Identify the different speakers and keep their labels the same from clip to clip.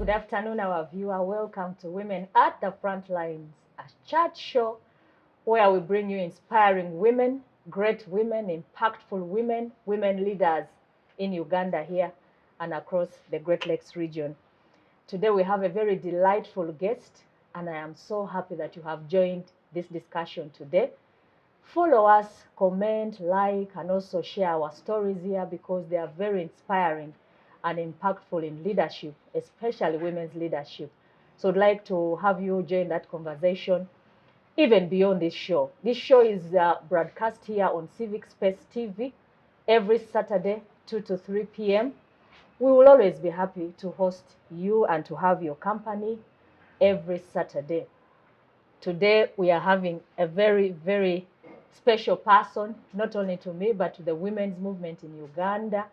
Speaker 1: Good afternoon, our viewer. Welcome to Women at the Frontlines, a chat show where we bring you inspiring women, great women, impactful women, women leaders in Uganda here and across the Great Lakes region. Today we have a very delightful guest, and I am so happy that you have joined this discussion today. Follow us, comment, like, and also share our stories here because they are very inspiring and impactful in leadership, especially women's leadership. So I'd like to have you join that conversation even beyond this show. This show is broadcast here on Civic Space TV every Saturday, 2 to 3 p.m. We will always be happy to host you and to have your company every Saturday. Today, we are having a very, very special person, not only to me, but to the women's movement in Uganda.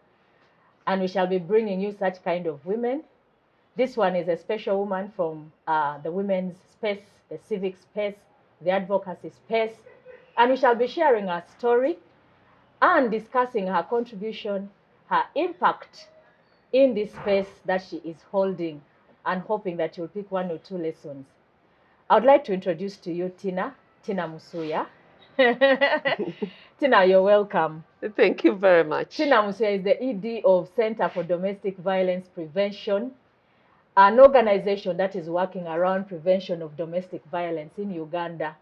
Speaker 1: And we shall be bringing you such kind of women. This one is a special woman from the women's space, the civic space, the advocacy space. And we shall be sharing her story and discussing her contribution, her impact in this space that she is holding, and hoping that you'll pick one or two lessons. I would like to introduce to you Tinah Musuya. Tinah, you're welcome.
Speaker 2: Thank you very much.
Speaker 1: Tinah Musuya is the ED of Center for Domestic Violence Prevention, an organization that is working around prevention of domestic violence in Uganda.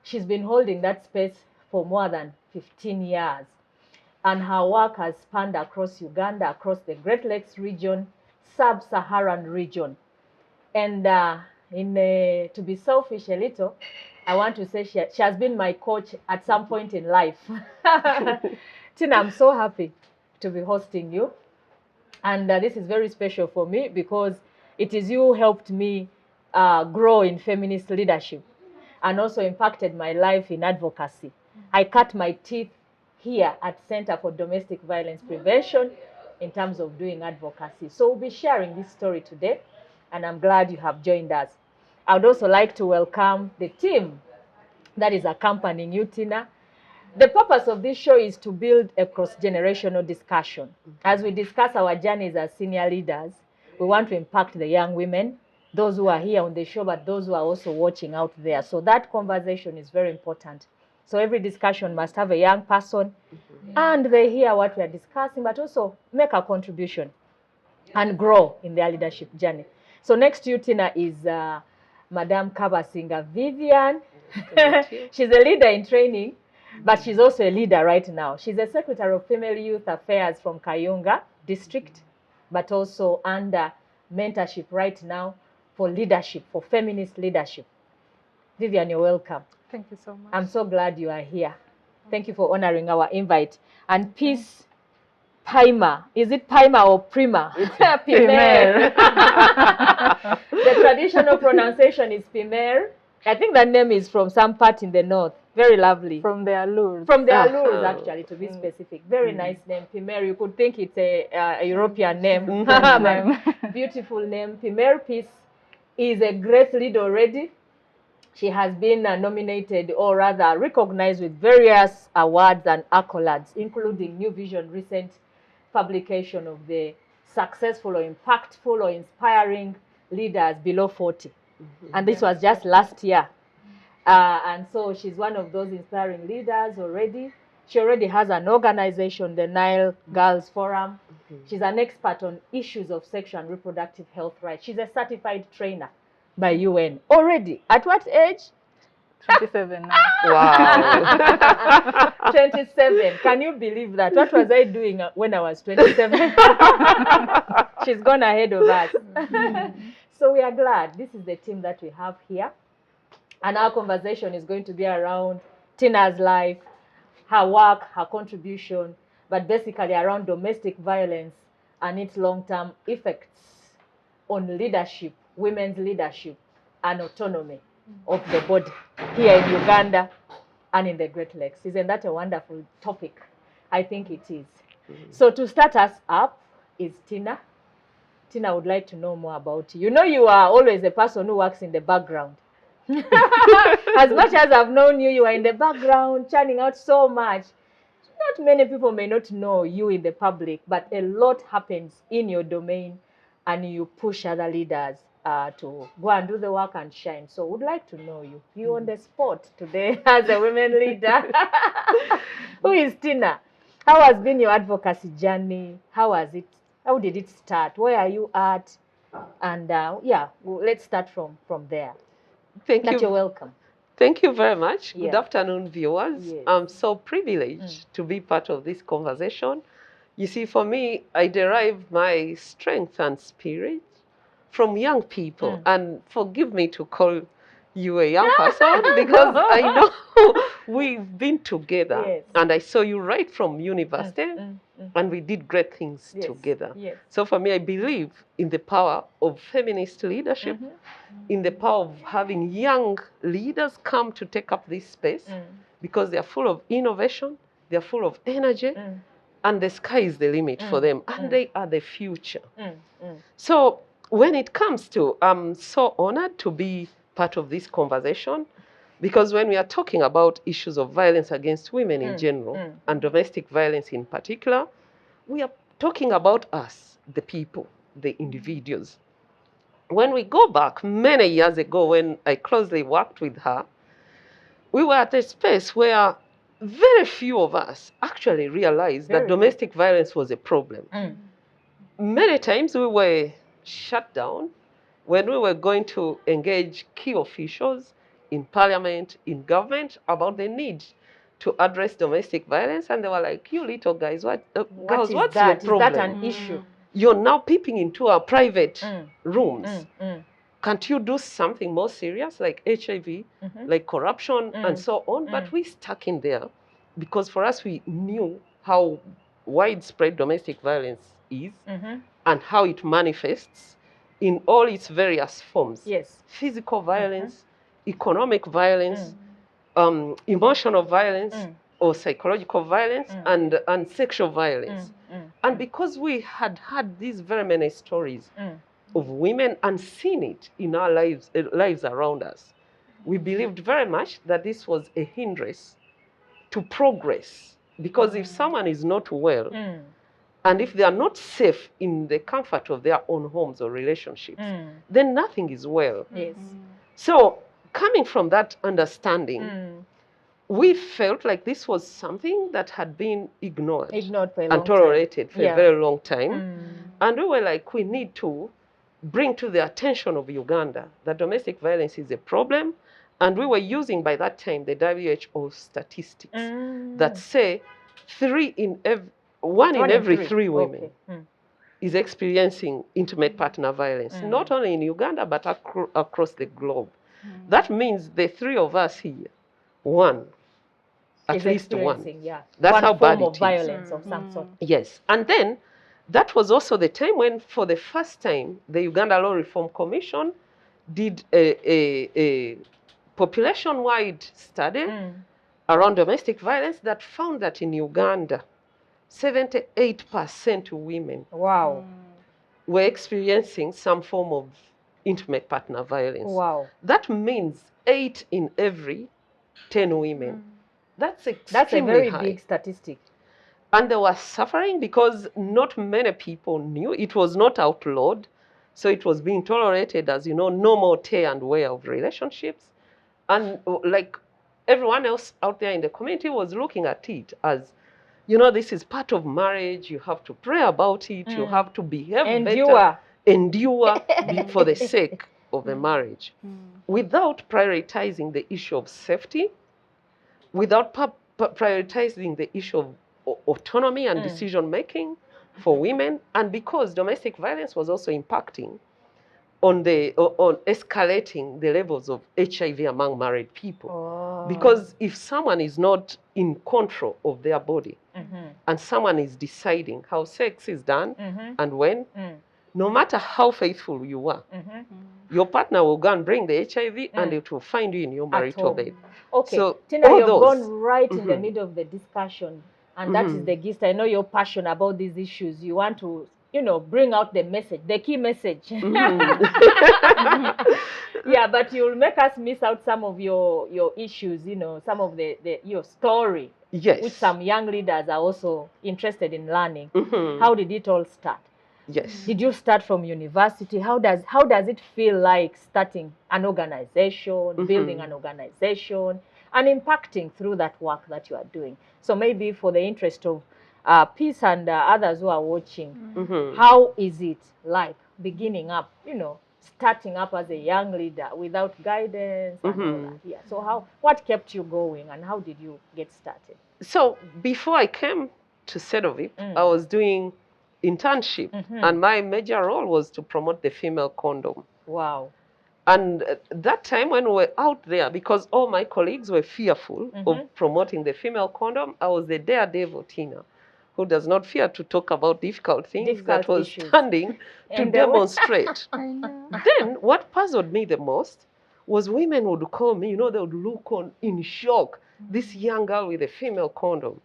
Speaker 1: She's been holding that space for more than 15 years, and her work has spanned across Uganda, across the Great Lakes region, sub-Saharan region. And to be selfish a little, I want to say she has been my coach at some point in life. Tinah, I'm so happy to be hosting you. And this is very special for me because it is you who helped me grow in feminist leadership and also impacted my life in advocacy. I cut my teeth here at Center for Domestic Violence Prevention in terms of doing advocacy. So we'll be sharing this story today, and I'm glad you have joined us. I would also like to welcome the team that is accompanying you, Tinah. The purpose of this show is to build a cross-generational discussion. As we discuss our journeys as senior leaders, we want to impact the young women, those who are here on the show, but those who are also watching out there. So that conversation is very important. So every discussion must have a young person, and they hear what we are discussing, but also make a contribution and grow in their leadership journey. So next to you, Tinah, is Madam Kabasinga, Vivian. She's a leader in training, but she's also a leader right now. She's a Secretary of Female Youth Affairs from Kayunga district, but also under mentorship right now for leadership, for feminist leadership. Vivian, you're welcome.
Speaker 3: Thank you so much.
Speaker 1: I'm so glad you are here. Thank you for honoring our invite. And Peace Paima. Is it Paima or Prima?
Speaker 3: It's Pimer.
Speaker 1: The traditional pronunciation is Pimer. I think that name is from some part in the north. Very lovely.
Speaker 3: From the Allures.
Speaker 1: From the Allures, actually, to be specific. Very nice name, Pimer. You could think it's a European name. Beautiful name. Pimer Peace is a great lead already. She has been nominated, or rather recognized, with various awards and accolades, including New Vision recent publication of the successful or impactful or inspiring leaders below 40. And this was just last year. And so she's one of those inspiring leaders already. She already has an organization, the Nile Girls Forum. She's an expert on issues of sexual and reproductive health rights. She's a certified trainer by UN. Already. At what age?
Speaker 3: 27 now.
Speaker 2: Wow.
Speaker 1: 27. Can you believe that? What was I doing when I was 27? She's gone ahead of us. So we are glad. This is the team that we have here. And our conversation is going to be around Tinah's life, her work, her contribution, but basically around domestic violence and its long-term effects on leadership, women's leadership, and autonomy of the body here in Uganda and in the Great Lakes. Isn't that a wonderful topic? I think it is. So to start us up is Tinah. Tinah would like to know more about you. You know, you are always a person who works in the background. As much as I've known you, you are in the background, churning out so much. Not many people may not know you in the public, but a lot happens in your domain and you push other leaders to go and do the work and shine. So would like to know you on the spot today as a women leader. Who is Tinah? How has been your advocacy journey? How did it start? Where are you at? And let's start from there.
Speaker 2: Thank
Speaker 1: You're
Speaker 2: you.
Speaker 1: welcome.
Speaker 2: Thank you very much.
Speaker 1: Yeah.
Speaker 2: Good afternoon, viewers.
Speaker 1: Yes.
Speaker 2: I'm so privileged to be part of this conversation. You see, for me, I derive my strength and spirit from young people. And forgive me to call you a young person because I know we've been together.
Speaker 1: Yes.
Speaker 2: And I saw you right from university. And we did great things together.
Speaker 1: Yes.
Speaker 2: So for me, I believe in the power of feminist leadership, in the power of having young leaders come to take up this space because they're full of innovation, they're full of energy, and the sky is the limit for them, and they are the future. So when it comes to, I'm so honored to be part of this conversation, because when we are talking about issues of violence against women in general, and domestic violence in particular, we are talking about us, the people, the individuals. When we go back many years ago, when I closely worked with her, we were at a space where very few of us actually realized that domestic violence was a problem. Many times we were shut down when we were going to engage key officials in parliament, in government, about the need to address domestic violence, and they were like, "You little guys, girls, what's your problem?
Speaker 1: Is that an issue?
Speaker 2: You're now peeping into our private rooms. Can't you do something more serious like HIV, like corruption and so on?" But we stuck in there because for us, we knew how widespread domestic violence is and how it manifests in all its various forms.
Speaker 1: Yes.
Speaker 2: Physical violence, economic violence, emotional violence, or psychological violence, and sexual violence. And because we had these very many stories of women and seen it in our lives around us, we believed very much that this was a hindrance to progress. Because if someone is not well, and if they are not safe in the comfort of their own homes or relationships, then nothing is well.
Speaker 1: Yes.
Speaker 2: So coming from that understanding, we felt like this was something that had been ignored
Speaker 1: for a long
Speaker 2: and tolerated
Speaker 1: time.
Speaker 2: for a very long time. And we were like, we need to bring to the attention of Uganda that domestic violence is a problem. And we were using by that time the WHO statistics that say one in every three women is experiencing intimate partner violence, not only in Uganda, but across the globe. That means the three of us here, at least one. That's how bad it is.
Speaker 1: Violence of some sort.
Speaker 2: Yes. And then that was also the time when, for the first time, the Uganda Law Reform Commission did a population-wide study around domestic violence that found that in Uganda, 78% of women were experiencing some form of intimate partner violence.
Speaker 1: Wow.
Speaker 2: That means 8 in every 10 women. That's extremely
Speaker 1: That's a very
Speaker 2: high.
Speaker 1: big statistic.
Speaker 2: And they were suffering because not many people knew. It was not outlawed. So it was being tolerated as, normal tear and wear of relationships. And like everyone else out there in the community was looking at it as, this is part of marriage. You have to pray about it. You have to behave better. Endure for the sake of the marriage. Without prioritizing the issue of safety, without prioritizing the issue of autonomy and decision-making for women, and because domestic violence was also impacting on escalating the levels of HIV among married people. Because if someone is not in control of their body, and someone is deciding how sex is done and when, no matter how faithful you are, your partner will go and bring the HIV and it will find you in your marital bed.
Speaker 1: Okay,
Speaker 2: so
Speaker 1: Tinah, you've gone right in the middle of the discussion, and that is the gist. I know you're passionate about these issues. You want to, bring out the message, the key message. Yeah, but you'll make us miss out some of your issues, some of your story,
Speaker 2: yes,
Speaker 1: which some young leaders are also interested in learning. How did it all start?
Speaker 2: Yes.
Speaker 1: Did you start from university? How does it feel like starting an organization, building an organization, and impacting through that work that you are doing? So maybe for the interest of peace and others who are watching, how is it like beginning up, starting up as a young leader without guidance and all that? Yeah. So what kept you going and how did you get started?
Speaker 2: So before I came to Sedovic, I was doing internship, and my major role was to promote the female condom.
Speaker 1: Wow.
Speaker 2: And that time when we were out there, because all my colleagues were fearful of promoting the female condom, I was the daredevil Tinah, who does not fear to talk about difficult things, that was
Speaker 1: issues.
Speaker 2: standing to demonstrate. Then what puzzled me the most was women would call me, they would look on in shock, this young girl with a female condom.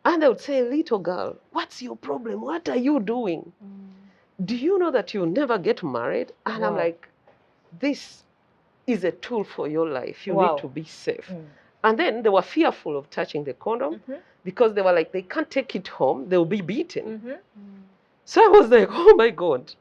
Speaker 2: And they would say, little girl, what's your problem? What are you doing? Do you know that you'll never get married? And I'm like, this is a tool for your life. You need to be safe. And then they were fearful of touching the condom because they were like, they can't take it home. They'll be beaten. So I was like, oh my God,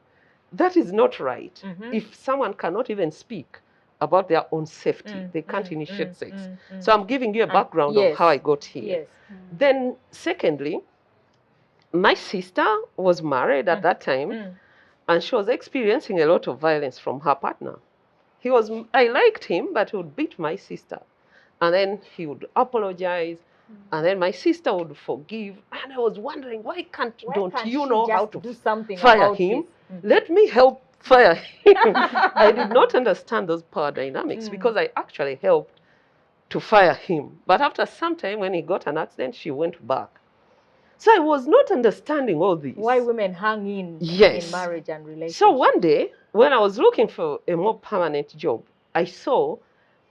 Speaker 2: that is not right. If someone cannot even speak about their own safety, they can't initiate sex. So I'm giving you a background of how I got here. Then secondly, my sister was married at that time, and she was experiencing a lot of violence from her partner. I liked him, but he would beat my sister. And then he would apologize. And then my sister would forgive. And I was wondering, don't you know how to
Speaker 1: do something
Speaker 2: fire him? Let me help fire him. I did not understand those power dynamics because I actually helped to fire him. But after some time, when he got an accident, she went back. So I was not understanding all this.
Speaker 1: Why women hang in marriage and relationship.
Speaker 2: So one day, when I was looking for a more permanent job, I saw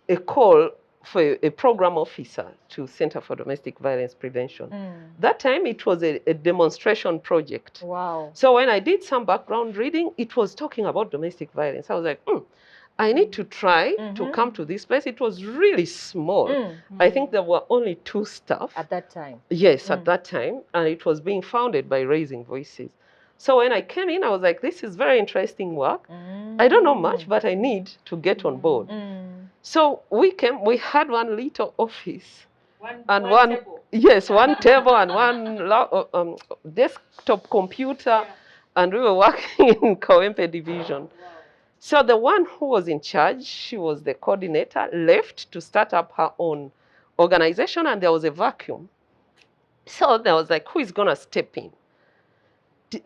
Speaker 2: a call for a program officer to Center for Domestic Violence Prevention. That time, it was a demonstration project.
Speaker 1: Wow.
Speaker 2: So when I did some background reading, it was talking about domestic violence. I was like, I need to try to come to this place. It was really small. I think there were only 2 staff.
Speaker 1: At that time?
Speaker 2: Yes, at that time. And it was being founded by Raising Voices. So when I came in, I was like, this is very interesting work. I don't know much, but I need to get on board. So we had one little office. One table. Yes, one table and one desktop computer. And we were working in Kawempe division. Wow. So the one who was in charge, she was the coordinator, left to start up her own organization, and there was a vacuum. So there was like, who is going to step in?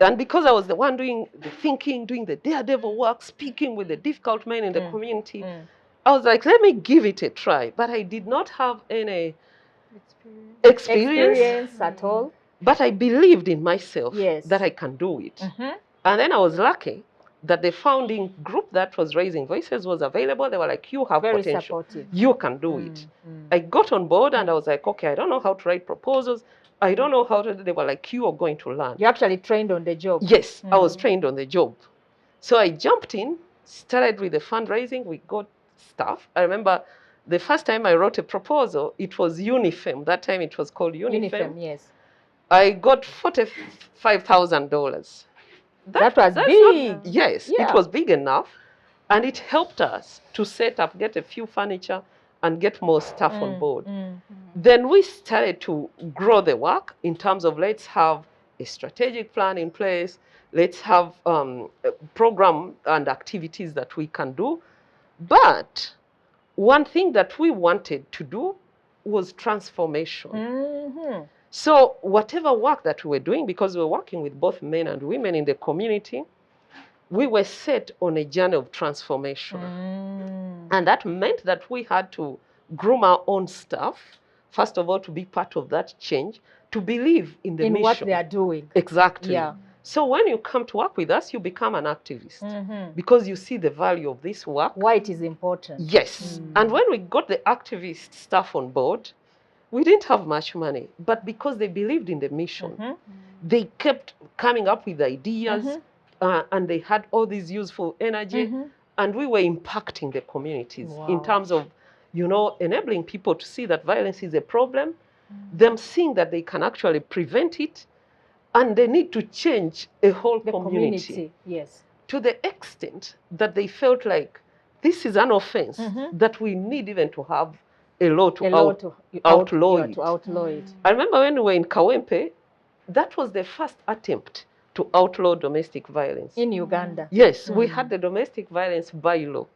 Speaker 2: And because I was the one doing the thinking, doing the daredevil work, speaking with the difficult men in the community, I was like, let me give it a try. But I did not have any experience
Speaker 1: at all.
Speaker 2: But I believed in myself that I can do it. And then I was lucky that the founding group that was Raising Voices was available. They were like, you have
Speaker 1: very
Speaker 2: potential.
Speaker 1: Supportive.
Speaker 2: You can do it. I got on board and I was like, okay, I don't know how to write proposals. I don't know how to. They were like, you are going to learn.
Speaker 1: You actually trained on the job?
Speaker 2: Yes, I was trained on the job. So I jumped in, started with the fundraising. We got stuff. I remember the first time I wrote a proposal, it was Unifem. That time it was called Unifem.
Speaker 1: Unifem, yes.
Speaker 2: I got $45,000.
Speaker 1: That was big.
Speaker 2: Yes, it was big enough. And it helped us to set up, get a few furniture, and get more staff on board. Then we started to grow the work in terms of let's have a strategic plan in place. Let's have a program and activities that we can do. But one thing that we wanted to do was transformation. So whatever work that we were doing, because we were working with both men and women in the community, we were set on a journey of transformation. And that meant that we had to groom our own staff, first of all, to be part of that change, to believe in the mission.
Speaker 1: In what they are doing.
Speaker 2: Exactly. Yeah. So when you come to work with us, you become an activist because you see the value of this work.
Speaker 1: Why it is important.
Speaker 2: Yes. And when we got the activist staff on board, we didn't have much money, but because they believed in the mission, they kept coming up with ideas and they had all this useful energy, and we were impacting the communities in terms of, enabling people to see that violence is a problem, them seeing that they can actually prevent it, And they need to change a whole
Speaker 1: The community, yes.
Speaker 2: to the extent that they felt like this is an offense that we need even to have a law to outlaw it. I remember when we were in Kawempe, that was the first attempt to outlaw domestic violence.
Speaker 1: In Uganda?
Speaker 2: Yes, we had the domestic violence bylaw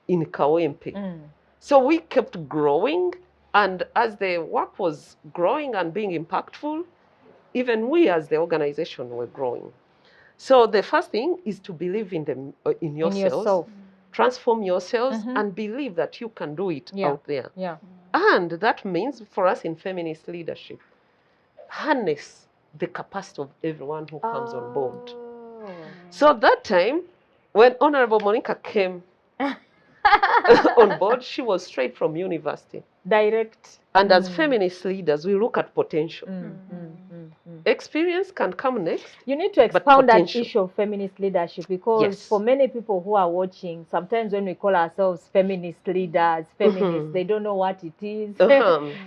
Speaker 2: in Kawempe. So we kept growing, and as the work was growing and being impactful, even we as the organization were growing. So the first thing is to believe in yourself. Transform yourselves and believe that you can do it out there. And that means for us in feminist leadership, harness the capacity of everyone who comes on board. So that time, when Honorable Monicah came on board, she was straight from university.
Speaker 1: Direct.
Speaker 2: And as feminist leaders, we look at potential. Experience can come next.
Speaker 1: You need to expound that issue of feminist leadership, because for many people who are watching, sometimes when we call ourselves feminist leaders, feminists, they don't know what it is.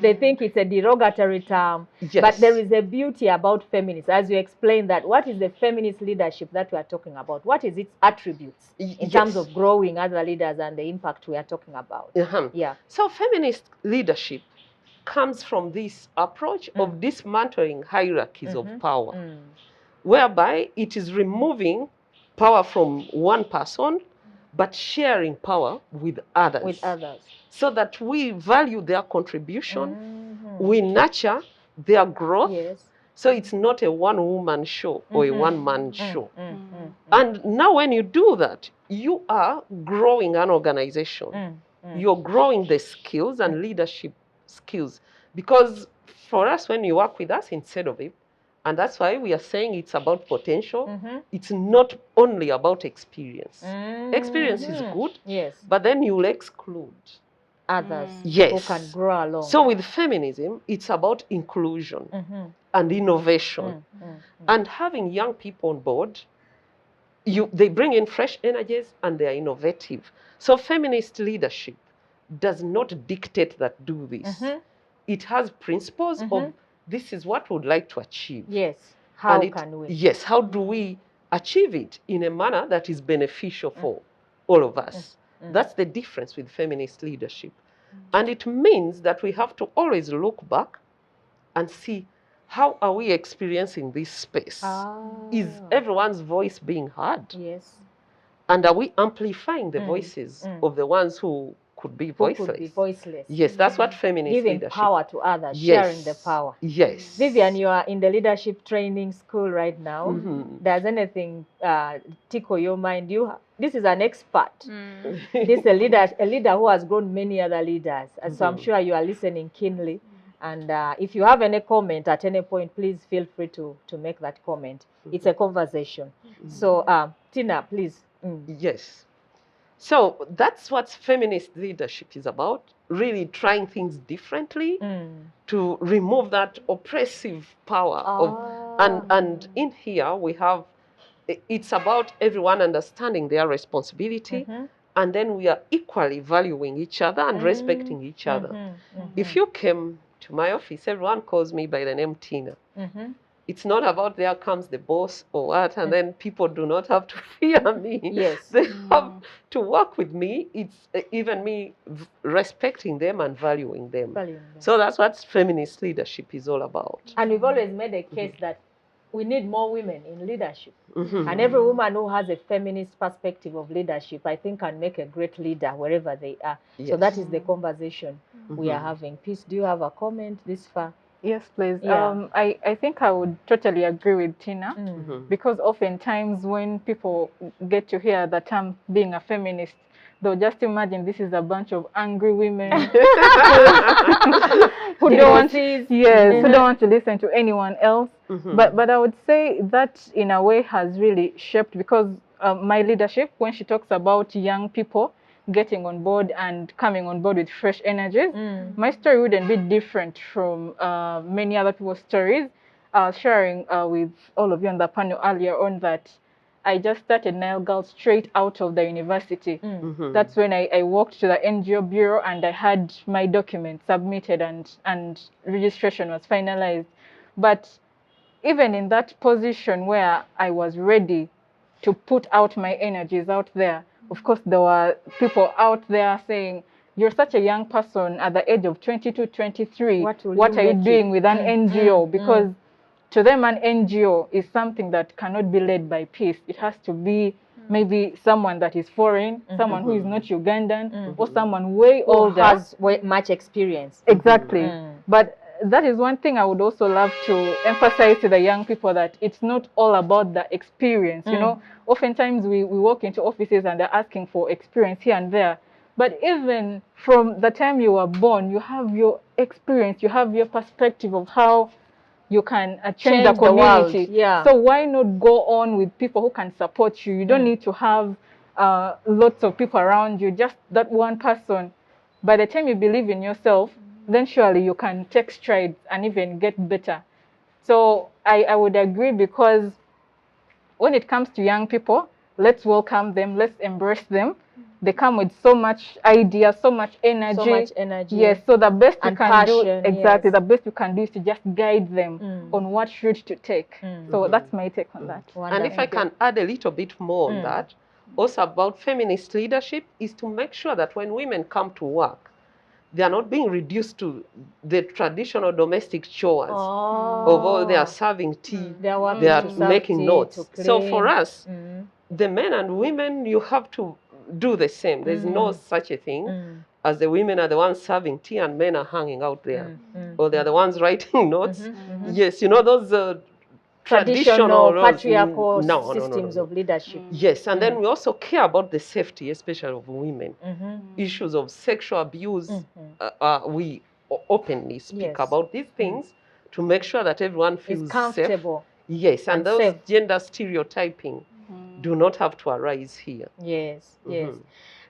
Speaker 1: They think it's a derogatory term. But there is a beauty about feminists. As you explain that, what is the feminist leadership that we are talking about? What is its attributes in terms of growing other leaders and the impact we are talking about?
Speaker 2: So feminist leadership comes from this approach of dismantling hierarchies of power, whereby it is removing power from one person, but sharing power with others. So that we value their contribution, we nurture their growth. So it's not a one-woman show or a one-man show. And now when you do that, you are growing an organization. You're growing the skills and leadership skills. Because for us, when you work with us instead of it, and that's why we are saying it's about potential, it's not only about experience. Experience is good, but then you'll exclude
Speaker 1: others who can grow along.
Speaker 2: So with feminism, it's about inclusion and innovation. And having young people on board, they bring in fresh energies and they are innovative. So feminist leadership does not dictate that do this. It has principles of this is what we would like to achieve.
Speaker 1: How can we?
Speaker 2: How do we achieve it in a manner that is beneficial for all of us? That's the difference with feminist leadership. And it means that we have to always look back and see, how are we experiencing this space? Is everyone's voice being heard? And are we amplifying the voices of the ones who could be voiceless? Yes, that's what feminist
Speaker 1: leadership. Giving power to others, sharing the power. Vivian, you are in the leadership training school right now. Does anything tickle your mind? This is an expert. This is a leader who has grown many other leaders. And so I'm sure you are listening keenly. And if you have any comment at any point, please feel free to make that comment. It's a conversation. So Tinah, please.
Speaker 2: Yes. So that's what feminist leadership is about, really trying things differently to remove that oppressive power. And in here we have, it's about everyone understanding their responsibility, and then we are equally valuing each other and respecting each other. If you came to my office, everyone calls me by the name Tinah. It's not about there comes the boss or what, and then people do not have to fear me. They have to work with me. It's even me respecting them and valuing them. So that's what feminist leadership is all about.
Speaker 1: And we've always made a case that we need more women in leadership. And every woman who has a feminist perspective of leadership, I think, can make a great leader wherever they are. So that is the conversation we are having. Peace, do you have a comment this far?
Speaker 3: Yes, please. I think I would totally agree with Tinah, because oftentimes when people get to hear the term being a feminist, they'll just imagine this is a bunch of angry women who don't want to listen to anyone else. But I would say that in a way has really shaped, because my leadership, when she talks about young people getting on board and coming on board with fresh energies, my story wouldn't be different from many other people's stories. I was sharing with all of you on the panel earlier on that I just started Nile Girls straight out of the university. That's when I walked to the NGO bureau and I had my documents submitted and registration was finalized. But even in that position where I was ready to put out my energies out there, of course, there were people out there saying, you're such a young person at the age of 22, 23. What are you doing with an NGO? Because to them, an NGO is something that cannot be led by peace. It has to be maybe someone that is foreign, someone who is not Ugandan, or someone way older.
Speaker 1: Who has much experience.
Speaker 3: Exactly. But that is one thing I would also love to emphasize to the young people, that it's not all about the experience. You know, oftentimes we walk into offices and they're asking for experience here and there. But even from the time you were born, you have your experience, you have your perspective of how you can change the community. So why not go on with people who can support you? You don't need to have lots of people around you, just that one person. By the time you believe in yourself, then surely you can take strides and even get better. So I would agree, because when it comes to young people, let's welcome them, let's embrace them. They come with so much idea, so much energy.
Speaker 1: So much energy.
Speaker 3: Yes, so the best you can
Speaker 1: passion,
Speaker 3: do, exactly, the best you can do is to just guide them on what route to take. So that's my take on that.
Speaker 2: And if I can add a little bit more on that, also about feminist leadership, is to make sure that when women come to work, they are not being reduced to the traditional domestic chores of they are serving tea, they are making notes. So for us, the men and women, you have to do the same. There's no such a thing as the women are the ones serving tea and men are hanging out there, or they're the ones writing notes. Yes, you know, those traditional
Speaker 1: patriarchal systems of leadership.
Speaker 2: Yes, and then we also care about the safety, especially of women. Issues of sexual abuse, we openly speak about these things to make sure that everyone feels
Speaker 1: comfortable.
Speaker 2: Safe. Yes, and those safe. Gender stereotyping do not have to arise here.
Speaker 1: Yes, yes.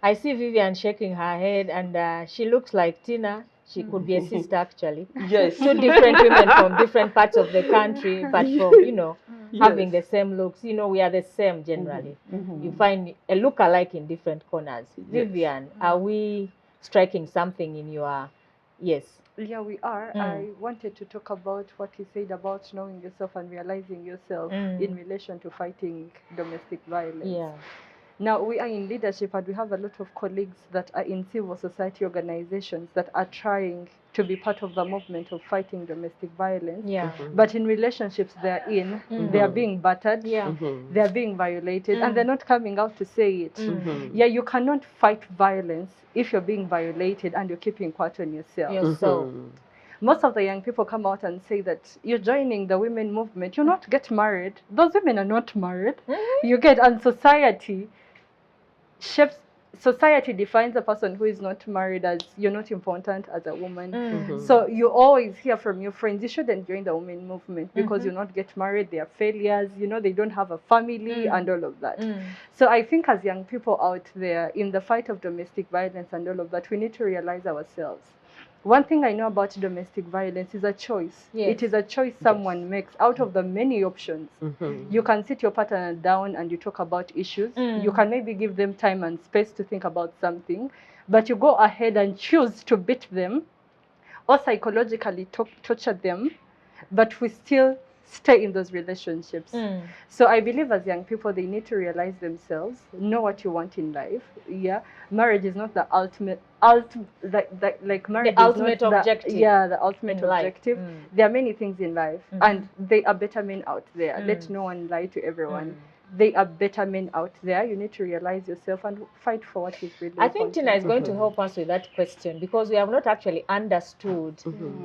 Speaker 1: I see Vivian shaking her head, and she looks like Tinah. She could be a sister, actually.
Speaker 2: Yes.
Speaker 1: Two different women from different parts of the country, but from, you know, having the same looks. You know, we are the same generally. You find a look-alike in different corners. Vivian, are we striking something in your... Yes.
Speaker 4: Yeah, we are. I wanted to talk about what you said about knowing yourself and realizing yourself in relation to fighting domestic violence.
Speaker 1: Yeah.
Speaker 4: Now, we are in leadership and we have a lot of colleagues that are in civil society organizations that are trying to be part of the movement of fighting domestic violence.
Speaker 1: Yeah.
Speaker 4: But in relationships they're in, they are being battered, they are being violated, and they're not coming out to say it. Yeah, you cannot fight violence if you're being violated and you're keeping quiet on yourself. Most of the young people come out and say that you're joining the women movement, you'll not get married. Those women are not married. You get, and society defines a person who is not married as you're not important as a woman. So you always hear from your friends, you shouldn't join the women movement because you'll not get married, they are failures, you know, they don't have a family and all of that. So I think as young people out there in the fight of domestic violence and all of that, we need to realize ourselves. One thing I know about domestic violence is a choice. It is a choice someone makes out of the many options. You can sit your partner down and you talk about issues. You can maybe give them time and space to think about something, but you go ahead and choose to beat them or psychologically torture them, but we still stay in those relationships. So I believe as young people, they need to realize themselves, know what you want in life. Yeah, marriage is not the ultimate marriage
Speaker 1: the ultimate objective.
Speaker 4: The ultimate objective. There are many things in life, and they are better men out there. Let no one lie to everyone. They are better men out there. You need to realize yourself and fight for what is really
Speaker 1: I think Tinah is going to help us with that question, because we have not actually understood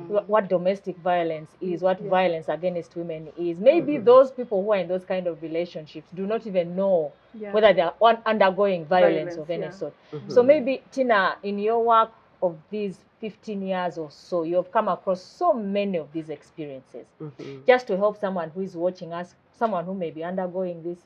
Speaker 1: what domestic violence is, what violence against women is. Maybe those people who are in those kind of relationships do not even know whether they are undergoing violence of any sort. So maybe, Tinah, in your work of these 15 years or so, you have come across so many of these experiences. Just to help someone who is watching us, someone who may be undergoing this,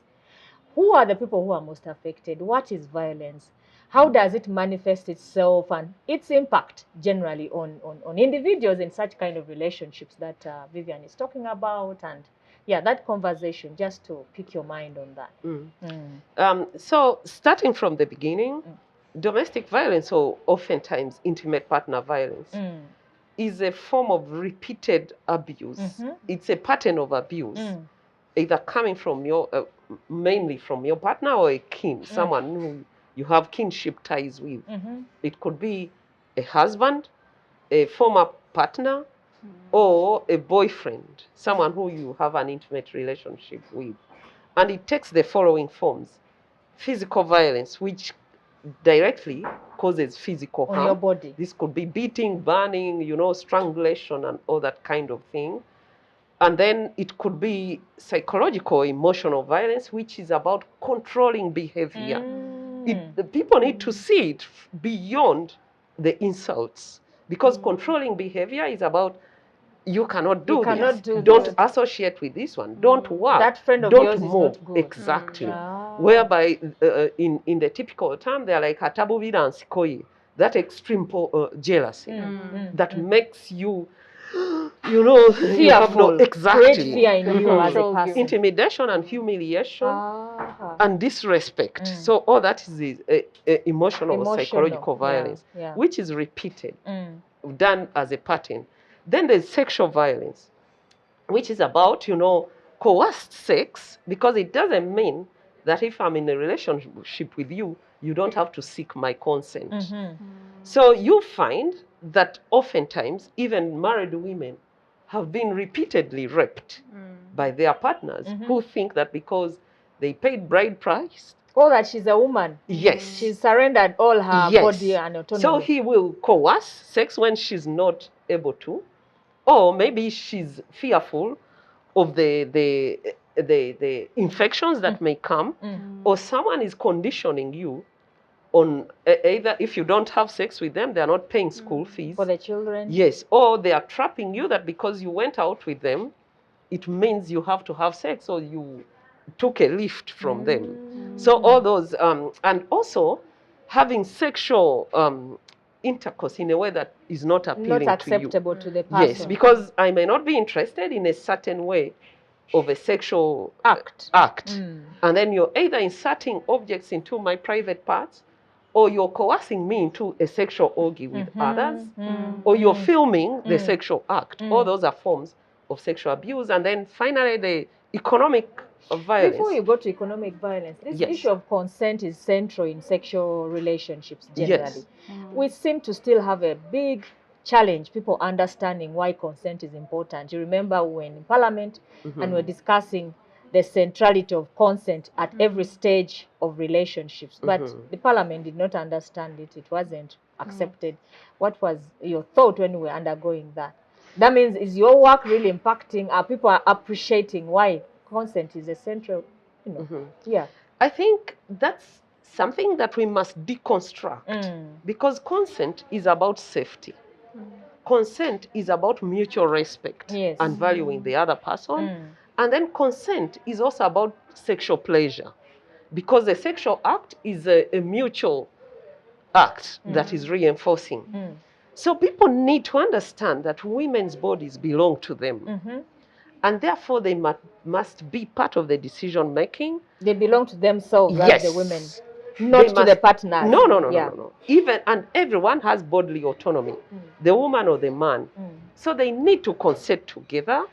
Speaker 1: who are the people who are most affected? What is violence? How does it manifest itself, and its impact generally on individuals in such kind of relationships that Vivian is talking about? And that conversation, just to pick your mind on that.
Speaker 2: So starting from the beginning, domestic violence, or oftentimes intimate partner violence, is a form of repeated abuse. It's a pattern of abuse, either coming from your, mainly from your partner or a kin, someone who you have kinship ties with. It could be a husband, a former partner, or a boyfriend, someone who you have an intimate relationship with. And it takes the following forms: physical violence, which directly causes physical harm.
Speaker 1: On your body.
Speaker 2: This could be beating, burning, you know, strangulation and all that kind of thing. And then it could be psychological, emotional violence, which is about controlling behavior. The people need to see it beyond the insults, because controlling behavior is about, you cannot do this. Don't associate with this one. Don't work.
Speaker 1: That friend of
Speaker 2: don't
Speaker 1: yours
Speaker 2: move.
Speaker 1: is not good.
Speaker 2: Exactly. Whereby in the typical term, they are like hatabuviransikoi, that extreme jealousy that makes you, you know, you have no, exactly.
Speaker 1: Create fear in you as a person.
Speaker 2: Intimidation and humiliation and disrespect. So all that is emotional, psychological violence, which is repeated, done as a pattern. Then there's sexual violence, which is about, you know, coerced sex, because it doesn't mean that if I'm in a relationship with you, you don't have to seek my consent. So you find that oftentimes even married women have been repeatedly raped by their partners who think that because they paid bride price,
Speaker 1: or that she's a woman.
Speaker 2: Yes.
Speaker 1: She's surrendered all her body and autonomy.
Speaker 2: So he will coerce sex when she's not able to, or maybe she's fearful of the infections that may come, or someone is conditioning you on either if you don't have sex with them, they're not paying school fees.
Speaker 1: For the children.
Speaker 2: Yes, or they are trapping you that because you went out with them, it means you have to have sex, or you took a lift from them. So all those, and also having sexual intercourse in a way that is not appealing
Speaker 1: not acceptable to the person.
Speaker 2: Yes, because I may not be interested in a certain way of a sexual act. And then you're either inserting objects into my private parts, or you're coercing me into a sexual orgy with others, or you're filming the sexual act. All those are forms of sexual abuse. And then finally, the economic violence.
Speaker 1: Before you go to economic violence, this issue of consent is central in sexual relationships generally. We seem to still have a big challenge, people understanding why consent is important. You remember when in Parliament and we're discussing the centrality of consent at every stage of relationships, but the Parliament did not understand it. It wasn't accepted. What was your thought when you were undergoing that? That means, is your work really impacting? Are people appreciating why consent is essential? You know,
Speaker 2: I think that's something that we must deconstruct, because consent is about safety. Consent is about mutual respect and valuing the other person. And then consent is also about sexual pleasure, because the sexual act is a mutual act that is reinforcing. So people need to understand that women's bodies belong to them. And therefore they must be part of the decision making.
Speaker 1: They belong to themselves, right? The women, not to the partners.
Speaker 2: No. Even, and everyone has bodily autonomy, the woman or the man. So they need to consent together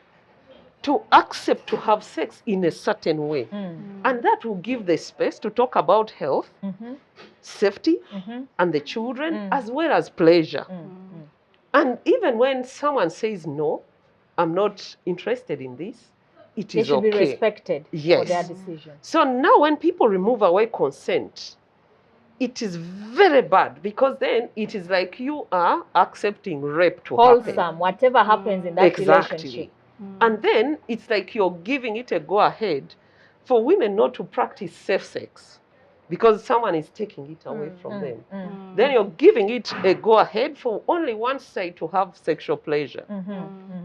Speaker 2: to accept to have sex in a certain way. And that will give the space to talk about health, safety, and the children, as well as pleasure. And even when someone says, no, I'm not interested in this, it is okay.
Speaker 1: They should be respected for their decision.
Speaker 2: So now when people remove away consent, it is very bad, because then it is like you are accepting rape to happen.
Speaker 1: Whatever happens in that relationship.
Speaker 2: And then it's like you're giving it a go-ahead for women not to practice safe sex, because someone is taking it away from them. Then you're giving it a go-ahead for only one side to have sexual pleasure.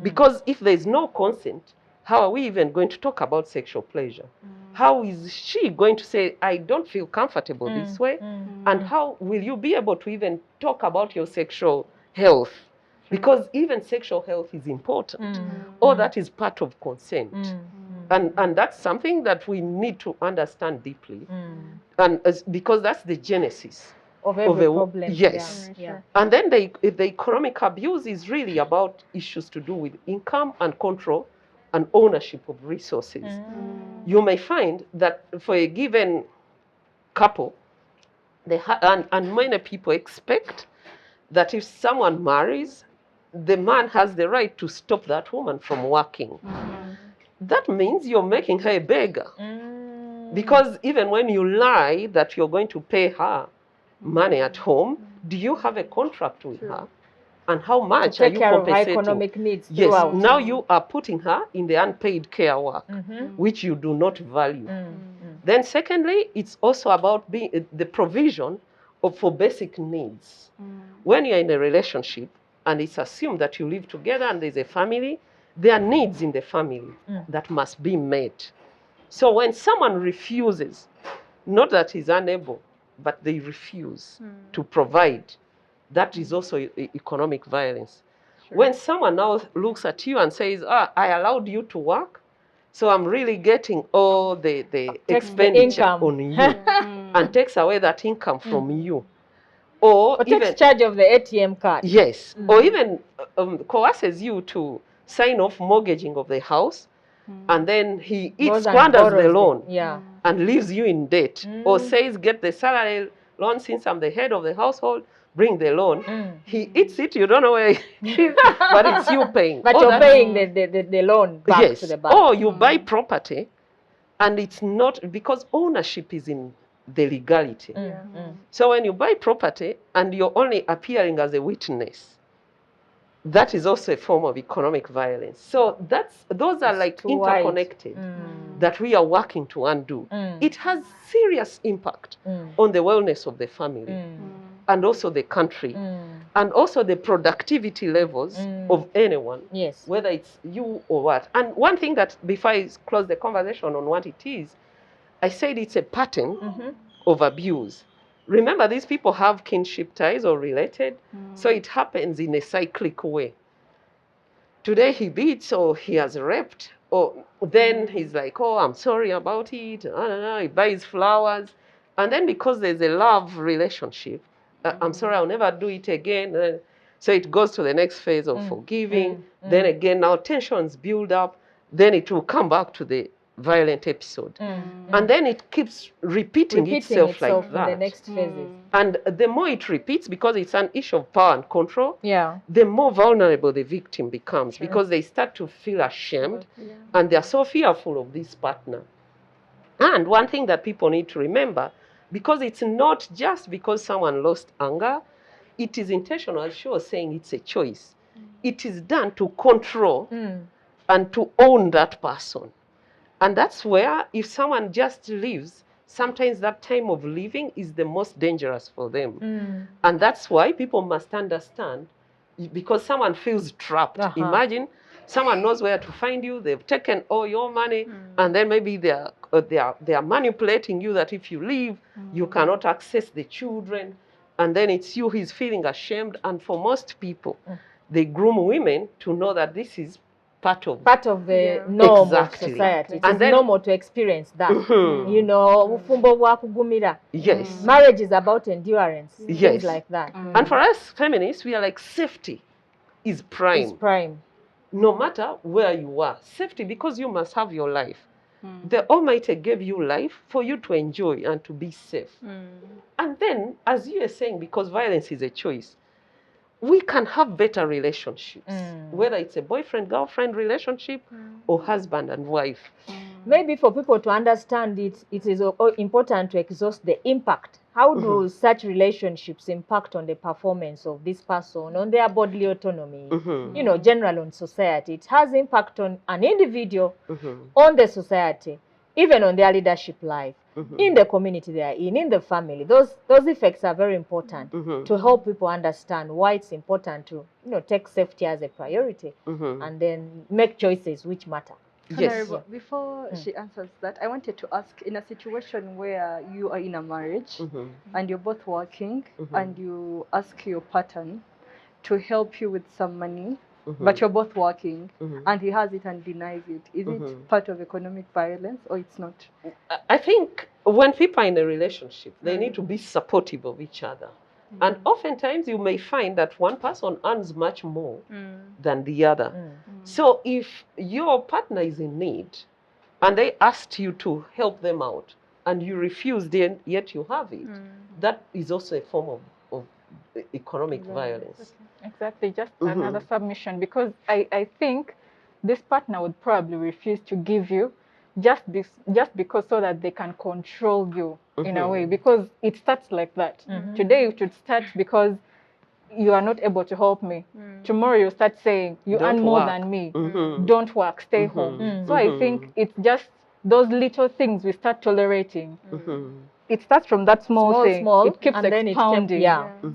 Speaker 2: Because if there's no consent, how are we even going to talk about sexual pleasure? How is she going to say, I don't feel comfortable this way? And how will you be able to even talk about your sexual health? Because even sexual health is important. All that is part of consent. And that's something that we need to understand deeply. And because that's the genesis
Speaker 1: of every
Speaker 2: a
Speaker 1: problem.
Speaker 2: yes.
Speaker 1: Yeah.
Speaker 2: And then the economic abuse is really about issues to do with income and control and ownership of resources. You may find that for a given couple, and many people expect that if someone marries, the man has the right to stop that woman from working. That means you're making her a beggar. Because even when you lie that you're going to pay her money at home, do you have a contract with her? And how much are you compensating? To take care of her
Speaker 1: economic needs
Speaker 2: yes,
Speaker 1: throughout.
Speaker 2: now you are putting her in the unpaid care work, which you do not value. Then secondly, it's also about being the provision for basic needs. When you're in a relationship and it's assumed that you live together and there's a family, there are needs in the family that must be met. So when someone refuses, not that he's unable, but they refuse to provide, that is also economic violence. Sure. When someone now looks at you and says, I allowed you to work, so I'm really getting all the expenditure on you, and takes away that income from you. Or even
Speaker 1: takes charge of the ATM card.
Speaker 2: Yes, or even coerces you to sign off mortgaging of the house, and then he squanders the loan and leaves you in debt, or says, get the salary loan since I'm the head of the household, bring the loan. He eats it, you don't know where it is, but it's you paying.
Speaker 1: But you're paying the loan back to the bank.
Speaker 2: Or you buy property, and it's not, because ownership is in the legality. So when you buy property and you're only appearing as a witness, that is also a form of economic violence. So those are like interconnected that we are working to undo. It has serious impact on the wellness of the family and also the country and also the productivity levels of anyone, whether it's you or what. And one thing that, before I close the conversation on what it is, I said it's a pattern of abuse. Remember, these people have kinship ties or related, so it happens in a cyclic way. Today he beats or he has raped, or then he's like, oh, I'm sorry about it. He buys flowers. And then because there's a love relationship, I'm sorry, I'll never do it again. So it goes to the next phase of forgiving. Then again, now tensions build up. Then it will come back to the violent episode. And then it keeps repeating itself like that.
Speaker 1: In the next phases.
Speaker 2: And the more it repeats, because it's an issue of power and control, the more vulnerable the victim becomes, because they start to feel ashamed and they're so fearful of this partner. And one thing that people need to remember, because it's not just because someone lost anger, it is intentional, as she was saying, it's a choice. It is done to control and to own that person. And that's where, if someone just leaves, sometimes that time of leaving is the most dangerous for them. And that's why people must understand, because someone feels trapped. Imagine someone knows where to find you, they've taken all your money, and then maybe they are manipulating you that if you leave, you cannot access the children, and then it's you who's feeling ashamed. And for most people, they groom women to know that this is part of the norm of society.
Speaker 1: It's normal to experience that. You know,
Speaker 2: yes,
Speaker 1: marriage is about endurance. Things like that.
Speaker 2: And for us feminists, we are like, safety is prime.
Speaker 1: It's prime.
Speaker 2: No matter where you are, safety, because you must have your life. The Almighty gave you life for you to enjoy and to be safe. And then, as you are saying, because violence is a choice, we can have better relationships, whether it's a boyfriend-girlfriend relationship or husband and wife.
Speaker 1: Maybe for people to understand it, it is important to exhaust the impact. How do such relationships impact on the performance of this person, on their bodily autonomy, you know, general on society? It has impact on an individual, on the society, even on their leadership life, in the community they are in the family. Those effects are very important to help people understand why it's important to, you know, take safety as a priority and then make choices which matter.
Speaker 2: Yes.
Speaker 4: Before she answers that, I wanted to ask, in a situation where you are in a marriage and you're both working and you ask your partner to help you with some money, but you're both working and he has it and denies it, is it part of economic violence or it's not?
Speaker 2: I think when people are in a relationship, they need to be supportive of each other. And oftentimes you may find that one person earns much more than the other. So if your partner is in need and they asked you to help them out and you refused, yet you have it, that is also a form of economic violence.
Speaker 3: Exactly, just another submission, because I think this partner would probably refuse to give you just because so that they can control you in a way, because it starts like that. Today it should start because you are not able to help me. Tomorrow you start saying you earn more than me. Don't work, stay home. So I think it's just those little things we start tolerating. It starts from that small thing. It keeps expounding.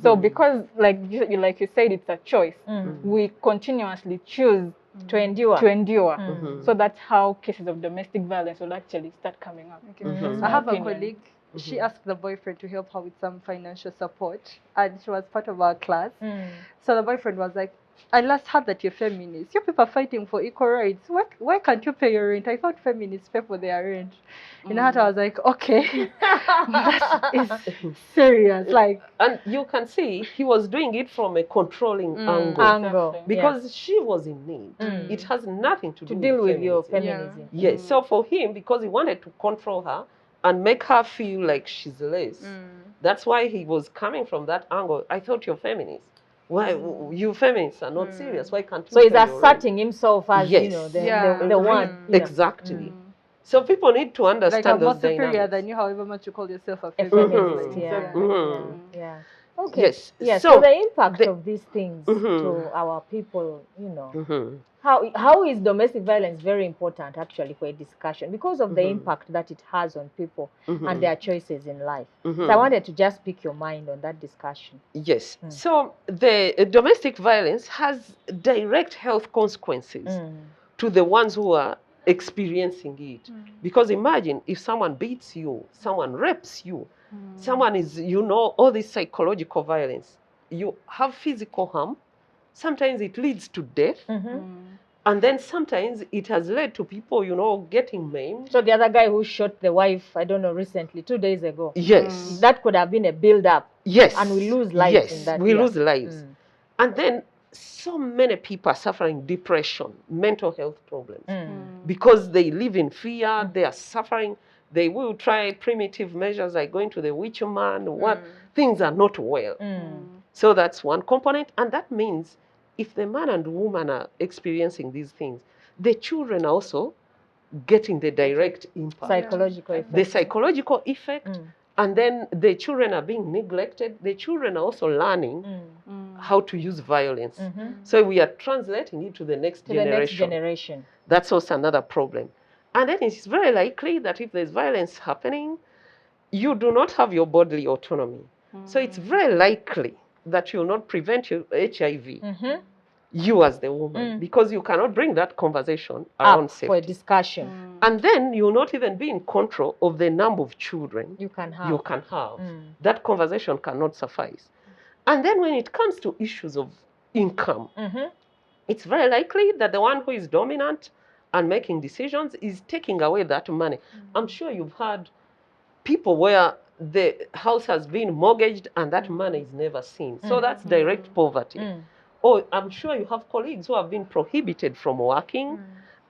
Speaker 3: So because like you said, it's a choice. We continuously choose
Speaker 1: to endure.
Speaker 3: So that's how cases of domestic violence will actually start coming up.
Speaker 4: I have a colleague. She asked the boyfriend to help her with some financial support, and she was part of our class. So the boyfriend was like, I last heard that you're feminist. You people are fighting for equal rights. Why can't you pay your rent? I thought feminists pay for their rent. In that, I was like, okay, that is serious. Like,
Speaker 2: and you can see he was doing it from a controlling angle, because she was in need. It has nothing to
Speaker 1: deal with your feminism.
Speaker 2: Yes. So for him, because he wanted to control her and make her feel like she's less, that's why he was coming from that angle. I thought you're feminist. Why you feminists are not serious? Why can't you?
Speaker 1: So he's asserting himself as the one.
Speaker 2: Exactly. So people need to understand
Speaker 4: like
Speaker 2: those
Speaker 4: more superior
Speaker 2: dynamics.
Speaker 4: than you, however much you call yourself a feminist.
Speaker 1: Okay. Yes. So the impact of these things to our people, how is domestic violence very important actually for a discussion because of the impact that it has on people and their choices in life. So I wanted to just pick your mind on that discussion.
Speaker 2: Yes. So the domestic violence has direct health consequences to the ones who are experiencing it. Because imagine if someone beats you, someone rapes you, someone is, all this psychological violence. You have physical harm. Sometimes it leads to death. And then sometimes it has led to people, getting maimed.
Speaker 1: So the other guy who shot the wife, I don't know, recently, 2 days ago.
Speaker 2: Yes.
Speaker 1: That could have been a build-up.
Speaker 2: Yes.
Speaker 1: And we lose lives in that.
Speaker 2: We lose lives. And then so many people are suffering depression, mental health problems, because they live in fear, they are suffering. They will try primitive measures like going to the witch man, things are not well. So that's one component. And that means if the man and woman are experiencing these things, the children are also getting the direct impact.
Speaker 1: Psychological effect.
Speaker 2: The psychological effect. And then the children are being neglected. The children are also learning how to use violence. So we are translating it to the next generation. That's also another problem. And then it's very likely that if there's violence happening, you do not have your bodily autonomy. So it's very likely that you will not prevent your HIV, you as the woman, because you cannot bring that conversation around safety.
Speaker 1: For a discussion.
Speaker 2: And then you will not even be in control of the number of children
Speaker 1: you can have.
Speaker 2: That conversation cannot suffice. And then when it comes to issues of income, it's very likely that the one who is dominant and making decisions is taking away that money. I'm sure you've heard people where the house has been mortgaged and that money is never seen. So that's direct poverty. Or I'm sure you have colleagues who have been prohibited from working,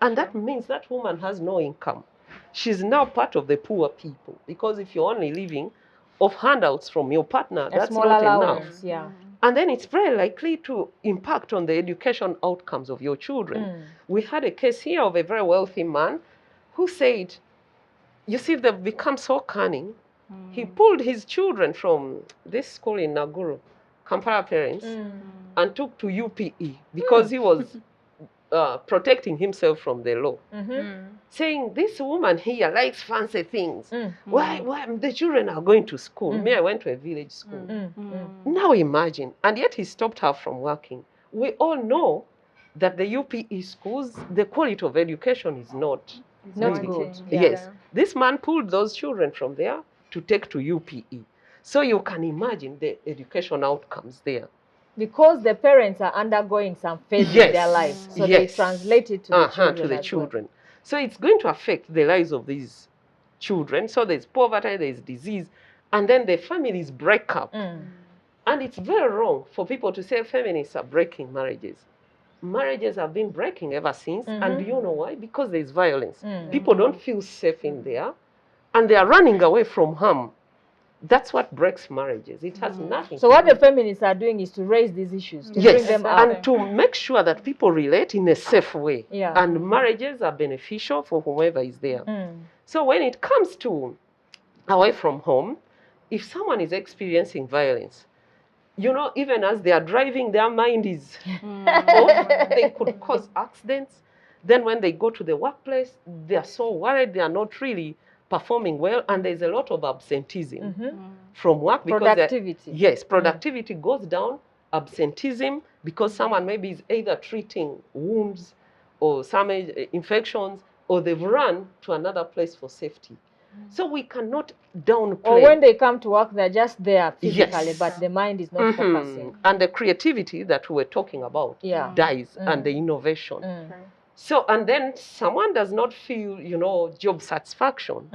Speaker 2: and that means that woman has no income. She's now part of the poor people, because if you're only living off handouts from your partner, that's not enough. And then it's very likely to impact on the education outcomes of your children. We had a case here of a very wealthy man who said, you see, they've become so cunning. He pulled his children from this school in Naguru, Kampala parents, and took to UPE because he was protecting himself from the law. Saying, this woman here likes fancy things. Why the children are going to school? Me, I went to a village school. Now imagine. And yet he stopped her from working. We all know that the UPE schools, the quality of education is not
Speaker 1: good.
Speaker 2: Yes. This man pulled those children from there to take to UPE. So you can imagine the education outcomes there.
Speaker 1: Because the parents are undergoing some phase in their life. So they translate it to the children.
Speaker 2: So it's going to affect the lives of these children. So there's poverty, there's disease, and then the families break up. And it's very wrong for people to say feminists are breaking marriages. Marriages have been breaking ever since. And do you know why? Because there's violence. People don't feel safe in there, and they are running away from harm. That's what breaks marriages. It has nothing
Speaker 1: So
Speaker 2: to
Speaker 1: what
Speaker 2: do.
Speaker 1: the feminists are doing is to raise these issues, to bring them up.
Speaker 2: And to make sure that people relate in a safe way.
Speaker 1: Yeah.
Speaker 2: And marriages are beneficial for whoever is there. So when it comes to away from home, if someone is experiencing violence, you know, even as they are driving, their mind is off. They could cause accidents. Then when they go to the workplace, they are so worried they are not really performing well, and there's a lot of absenteeism from work. Because
Speaker 1: productivity.
Speaker 2: Yes, productivity goes down, absenteeism, because someone maybe is either treating wounds or some infections, or they've run to another place for safety. So we cannot downplay.
Speaker 1: Or when they come to work, they're just there physically, but the mind is not focusing.
Speaker 2: And the creativity that we were talking about dies, and the innovation. So, and then someone does not feel, you know, job satisfaction.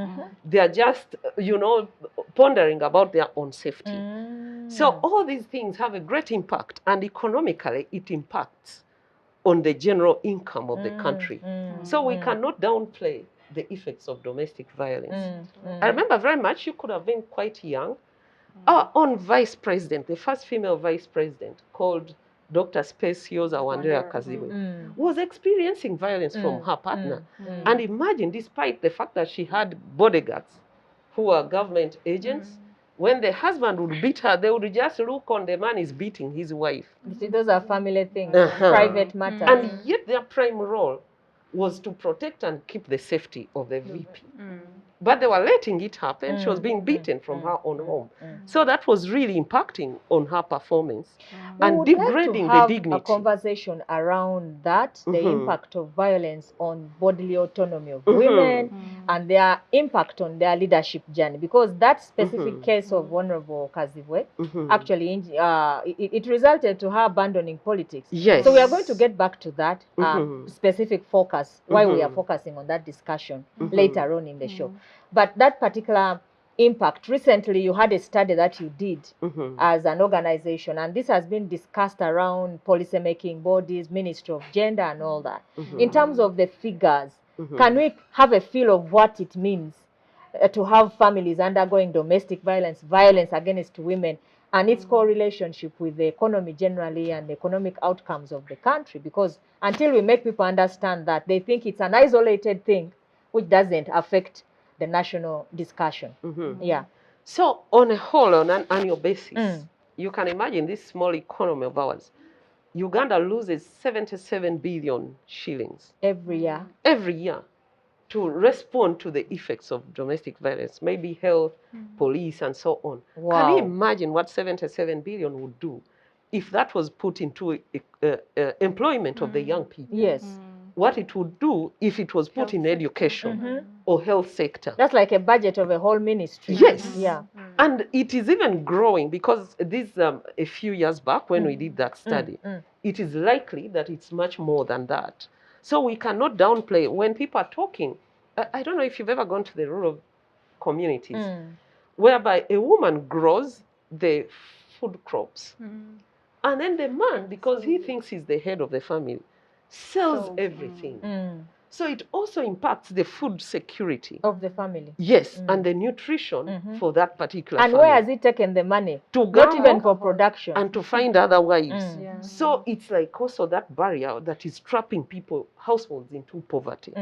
Speaker 2: They are just, you know, pondering about their own safety. So all these things have a great impact, and economically it impacts on the general income of the country. So we cannot downplay the effects of domestic violence. I remember very much, you could have been quite young. Our own vice president, the first female vice president, called Dr. Speciosa Wandera Kaziwe, was experiencing violence from her partner. And imagine, despite the fact that she had bodyguards who were government agents, when the husband would beat her, they would just look on the man is beating his wife.
Speaker 1: Those are family things, private matters.
Speaker 2: And yet their prime role was to protect and keep the safety of the VP. But they were letting it happen. She was being beaten from her own home. So that was really impacting on her performance and degrading the dignity.
Speaker 1: A conversation around that, the impact of violence on bodily autonomy of women and their impact on their leadership journey. Because that specific case of Honorable Kaziwe, actually, it resulted to her abandoning politics.
Speaker 2: Yes.
Speaker 1: So we are going to get back to that specific focus, why we are focusing on that discussion later on in the show. But that particular impact, recently you had a study that you did as an organization, and this has been discussed around policymaking bodies, Ministry of Gender and all that. In terms of the figures, can we have a feel of what it means to have families undergoing domestic violence, violence against women, and its correlationship with the economy generally and the economic outcomes of the country? Because until we make people understand that, they think it's an isolated thing which doesn't affect the national discussion. Yeah.
Speaker 2: So on a whole, on an annual basis, you can imagine this small economy of ours. Uganda loses 77 billion shillings
Speaker 1: every
Speaker 2: year to respond to the effects of domestic violence, maybe health, police, and so on.
Speaker 1: Wow.
Speaker 2: Can you imagine what 77 billion would do if that was put into employment of the young people?
Speaker 1: Yes.
Speaker 2: What it would do if it was put in education or health sector.
Speaker 1: That's like a budget of a whole ministry.
Speaker 2: Yes.
Speaker 1: Yeah.
Speaker 2: And it is even growing, because this a few years back when we did that study, it is likely that it's much more than that. So we cannot downplay when people are talking. I don't know if you've ever gone to the rural communities whereby a woman grows the food crops, and then the man, because he thinks he's the head of the family, sells everything. So it also impacts the food security
Speaker 1: of the family.
Speaker 2: Yes, and the nutrition for that particular
Speaker 1: and
Speaker 2: family.
Speaker 1: Where has it taken the money?
Speaker 2: To
Speaker 1: not even for production.
Speaker 2: And to find other wives. So it's like also that barrier that is trapping people, households into poverty.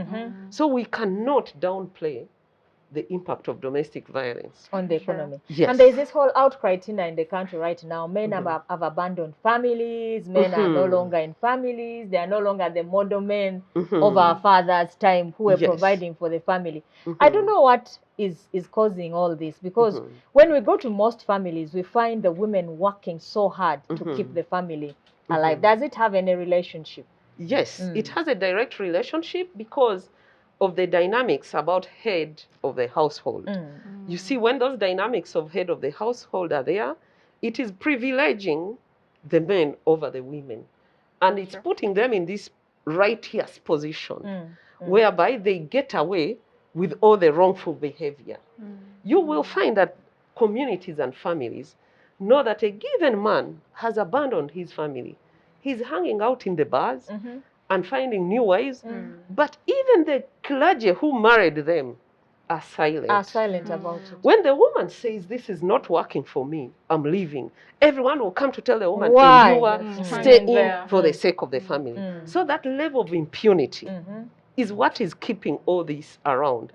Speaker 2: So we cannot downplay the impact of domestic violence
Speaker 1: on the economy.
Speaker 2: Yes.
Speaker 1: And there's this whole outcry, Tinah, in the country right now. Men have abandoned families. Men are no longer in families. They are no longer the model men of our fathers' time who were providing for the family. I don't know what is causing all this, because when we go to most families, we find the women working so hard to keep the family alive. Does it have any relationship?
Speaker 2: Yes, it has a direct relationship because of the dynamics about head of the household. You see, when those dynamics of head of the household are there, it is privileging the men over the women. And it's putting them in this righteous position whereby they get away with all the wrongful behavior. You will find that communities and families know that a given man has abandoned his family. He's hanging out in the bars and finding new wives. But even the clergy who married them are silent.
Speaker 1: About it.
Speaker 2: When the woman says, this is not working for me, I'm leaving, everyone will come to tell the woman,
Speaker 1: Why?
Speaker 2: stay in for the sake of the family. So that level of impunity is what is keeping all this around.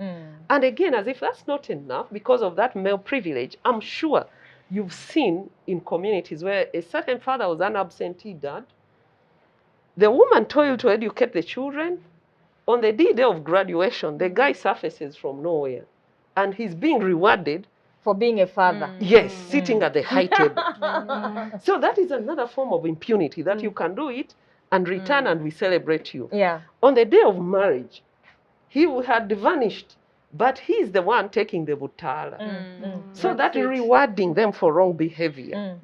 Speaker 2: And again, as if that's not enough, because of that male privilege, I'm sure you've seen in communities where a certain father was an absentee dad. The woman toiled to educate the children. On the day of graduation, the guy surfaces from nowhere, and he's being rewarded
Speaker 1: for being a father.
Speaker 2: Yes, sitting at the high table. So that is another form of impunity, that you can do it and return and we celebrate you.
Speaker 1: Yeah.
Speaker 2: On the day of marriage, he had vanished, but he's the one taking the butala. So that rewarding them for wrong behavior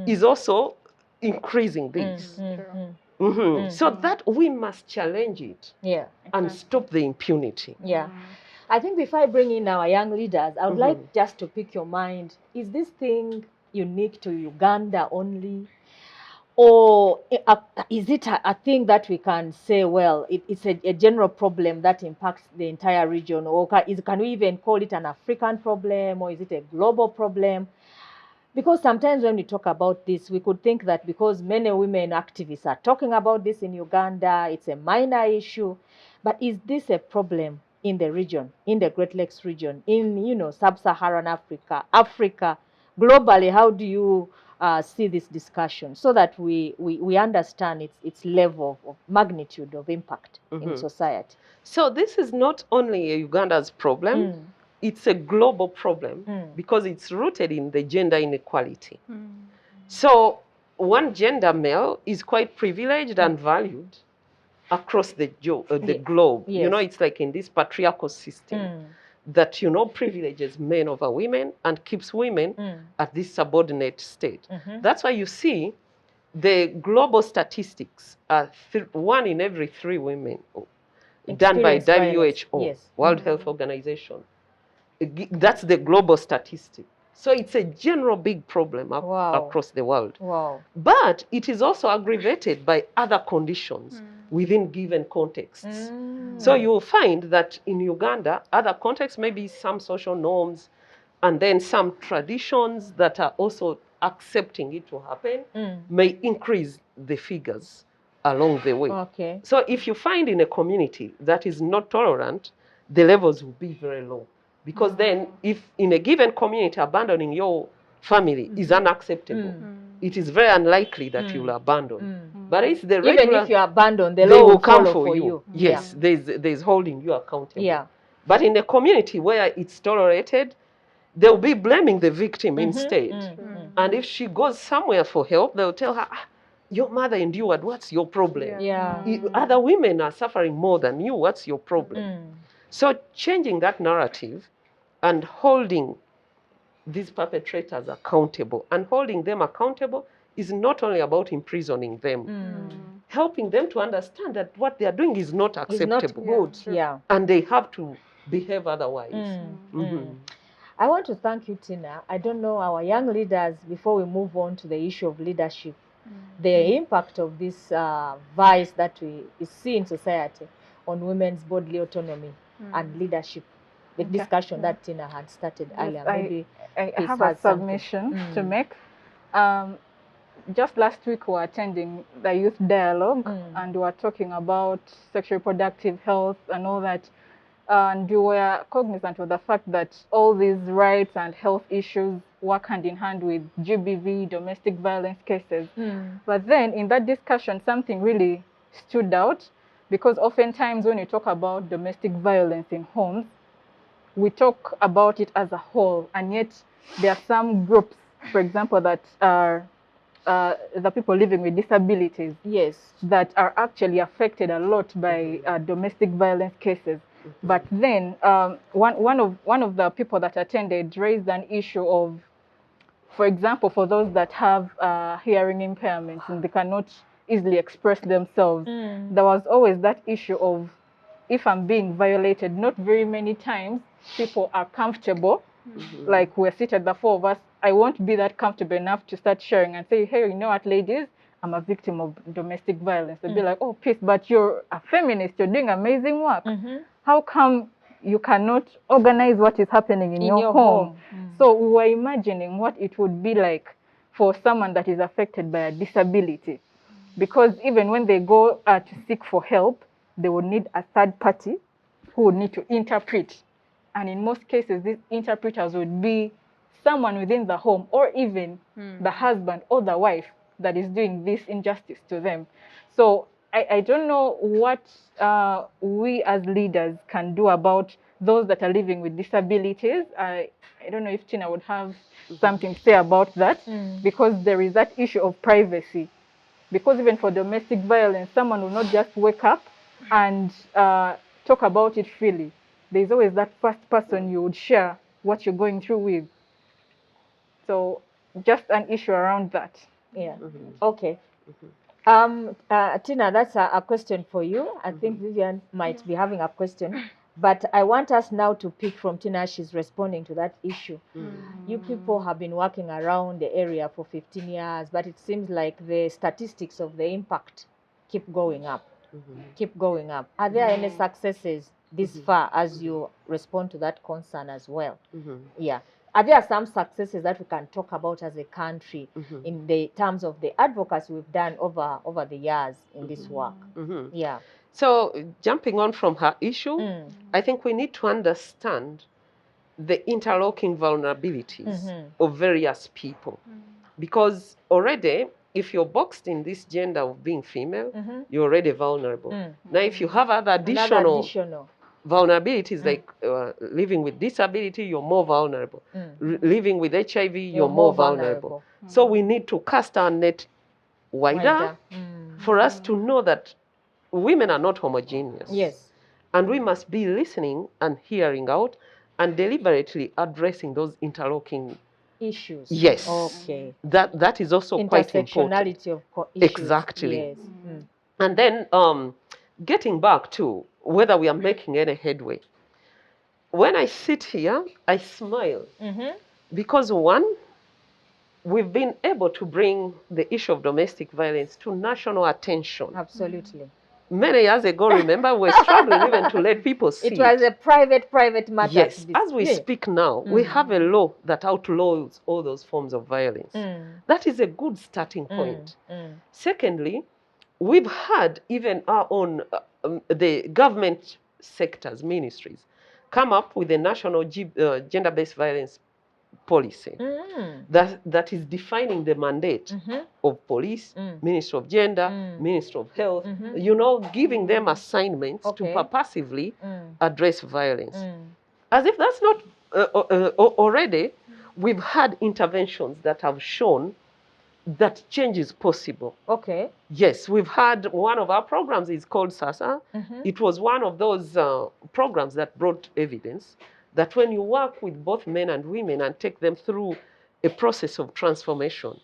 Speaker 2: is also increasing this. So that we must challenge it and stop the impunity.
Speaker 1: Yeah. I think before I bring in our young leaders, I would like just to pick your mind. Is this thing unique to Uganda only? Or is it a thing that we can say, well, it's a general problem that impacts the entire region? Or can we even call it an African problem? Or is it a global problem? Because sometimes when we talk about this, we could think that because many women activists are talking about this in Uganda, it's a minor issue. But is this a problem in the region, in the Great Lakes region, in, sub-Saharan Africa, globally? How do you see this discussion so that we understand its level of magnitude of impact in society?
Speaker 2: So this is not only a Uganda's problem, it's a global problem because it's rooted in the gender inequality. So one gender male is quite privileged and valued across the globe.
Speaker 1: Yes.
Speaker 2: It's like in this patriarchal system that, privileges men over women and keeps women at this subordinate state. That's why you see the global statistics are 1 in every 3 women done by WHO, World Health Organization. That's the global statistic. So it's a general big problem across the world. But it is also aggravated by other conditions within given contexts. So you'll find that in Uganda, other contexts, maybe some social norms, and then some traditions that are also accepting it to happen, may increase the figures along the way. So if you find in a community that is not tolerant, the levels will be very low. Because then, if in a given community abandoning your family is unacceptable, it is very unlikely that you will abandon. But it's the regular,
Speaker 1: even if you abandon, they
Speaker 2: will come for you. Yes, there's holding you accountable. But in a community where it's tolerated, they'll be blaming the victim instead. And if she goes somewhere for help, they'll tell her, your mother endured, what's your problem? Other women are suffering more than you, what's your problem? So changing that narrative and holding these perpetrators accountable, and holding them accountable is not only about imprisoning them, helping them to understand that what they are doing is not acceptable.
Speaker 1: It's not good.
Speaker 2: And they have to behave otherwise.
Speaker 1: I want to thank you, Tinah. I don't know, our young leaders, before we move on to the issue of leadership, the impact of this vice that we see in society on women's bodily autonomy and leadership. The discussion that Tinah had started earlier. Maybe
Speaker 3: I have a submission to make. Just last week we were attending the youth dialogue and we were talking about sexual reproductive health and all that. And we were cognizant of the fact that all these rights and health issues work hand in hand with GBV, domestic violence cases. But then in that discussion, something really stood out, because oftentimes when you talk about domestic violence in homes, we talk about it as a whole, and yet there are some groups, for example, that are the people living with disabilities, that are actually affected a lot by domestic violence cases. But then one of the people that attended raised an issue of, for example, for those that have hearing impairments and they cannot easily express themselves, there was always that issue of, if I'm being violated, not very many times people are comfortable, like we're seated, the 4 of us, I won't be that comfortable enough to start sharing and say, hey, you know what, ladies, I'm a victim of domestic violence. They'll be like, oh, peace, but you're a feminist. You're doing amazing work. How come you cannot organize what is happening in your home? So we were imagining what it would be like for someone that is affected by a disability. Because even when they go to seek for help, they would need a third party who would need to interpret. And in most cases, these interpreters would be someone within the home or even the husband or the wife that is doing this injustice to them. So I don't know what we as leaders can do about those that are living with disabilities. I don't know if Tinah would have something to say about that, because there is that issue of privacy. Because even for domestic violence, someone will not just wake up and talk about it freely. There's always that first person you would share what you're going through with. So just an issue around that.
Speaker 1: Yeah. Okay. Tinah, that's a question for you. I think Vivian might be having a question. But I want us now to pick from Tinah. She's responding to that issue. You people have been working around the area for 15 years, but it seems like the statistics of the impact keep going up. Keep going up. Are there any successes this far as you respond to that concern as well? Yeah. Are there some successes that we can talk about as a country in the terms of the advocacy we've done over the years in this work? Yeah.
Speaker 2: So jumping on from her issue, I think we need to understand the interlocking vulnerabilities of various people. Because already, if you're boxed in this gender of being female, you're already vulnerable. Now, if you have other additional vulnerabilities, like living with disability, you're more vulnerable. Living with HIV, you're more vulnerable. So we need to cast our net wider for us to know that women are not homogeneous.
Speaker 1: Yes.
Speaker 2: And we must be listening and hearing out and deliberately addressing those interlocking
Speaker 1: issues.
Speaker 2: Yes.
Speaker 1: Okay.
Speaker 2: That is also quite important.
Speaker 1: Intersectionality of issues.
Speaker 2: Exactly.
Speaker 1: Yes.
Speaker 2: And then getting back to whether we are making any headway. When I sit here, I smile because one, we've been able to bring the issue of domestic violence to national attention.
Speaker 1: Absolutely.
Speaker 2: Many years ago, remember, we were struggling even to let people see
Speaker 1: it. was a private matter.
Speaker 2: Yes, as we speak now, we have a law that outlaws all those forms of violence. That is a good starting point. Secondly, we've had even our own, the government sectors, ministries, come up with a national gender-based violence policy that is defining the mandate of police, Ministry of Gender, Ministry of Health, you know, giving them assignments to purposively address violence. As if that's not already, we've had interventions that have shown that change is possible.
Speaker 1: Okay.
Speaker 2: Yes, we've had one of our programs is called SASA. It was one of those programs that brought evidence that when you work with both men and women and take them through a process of transformation,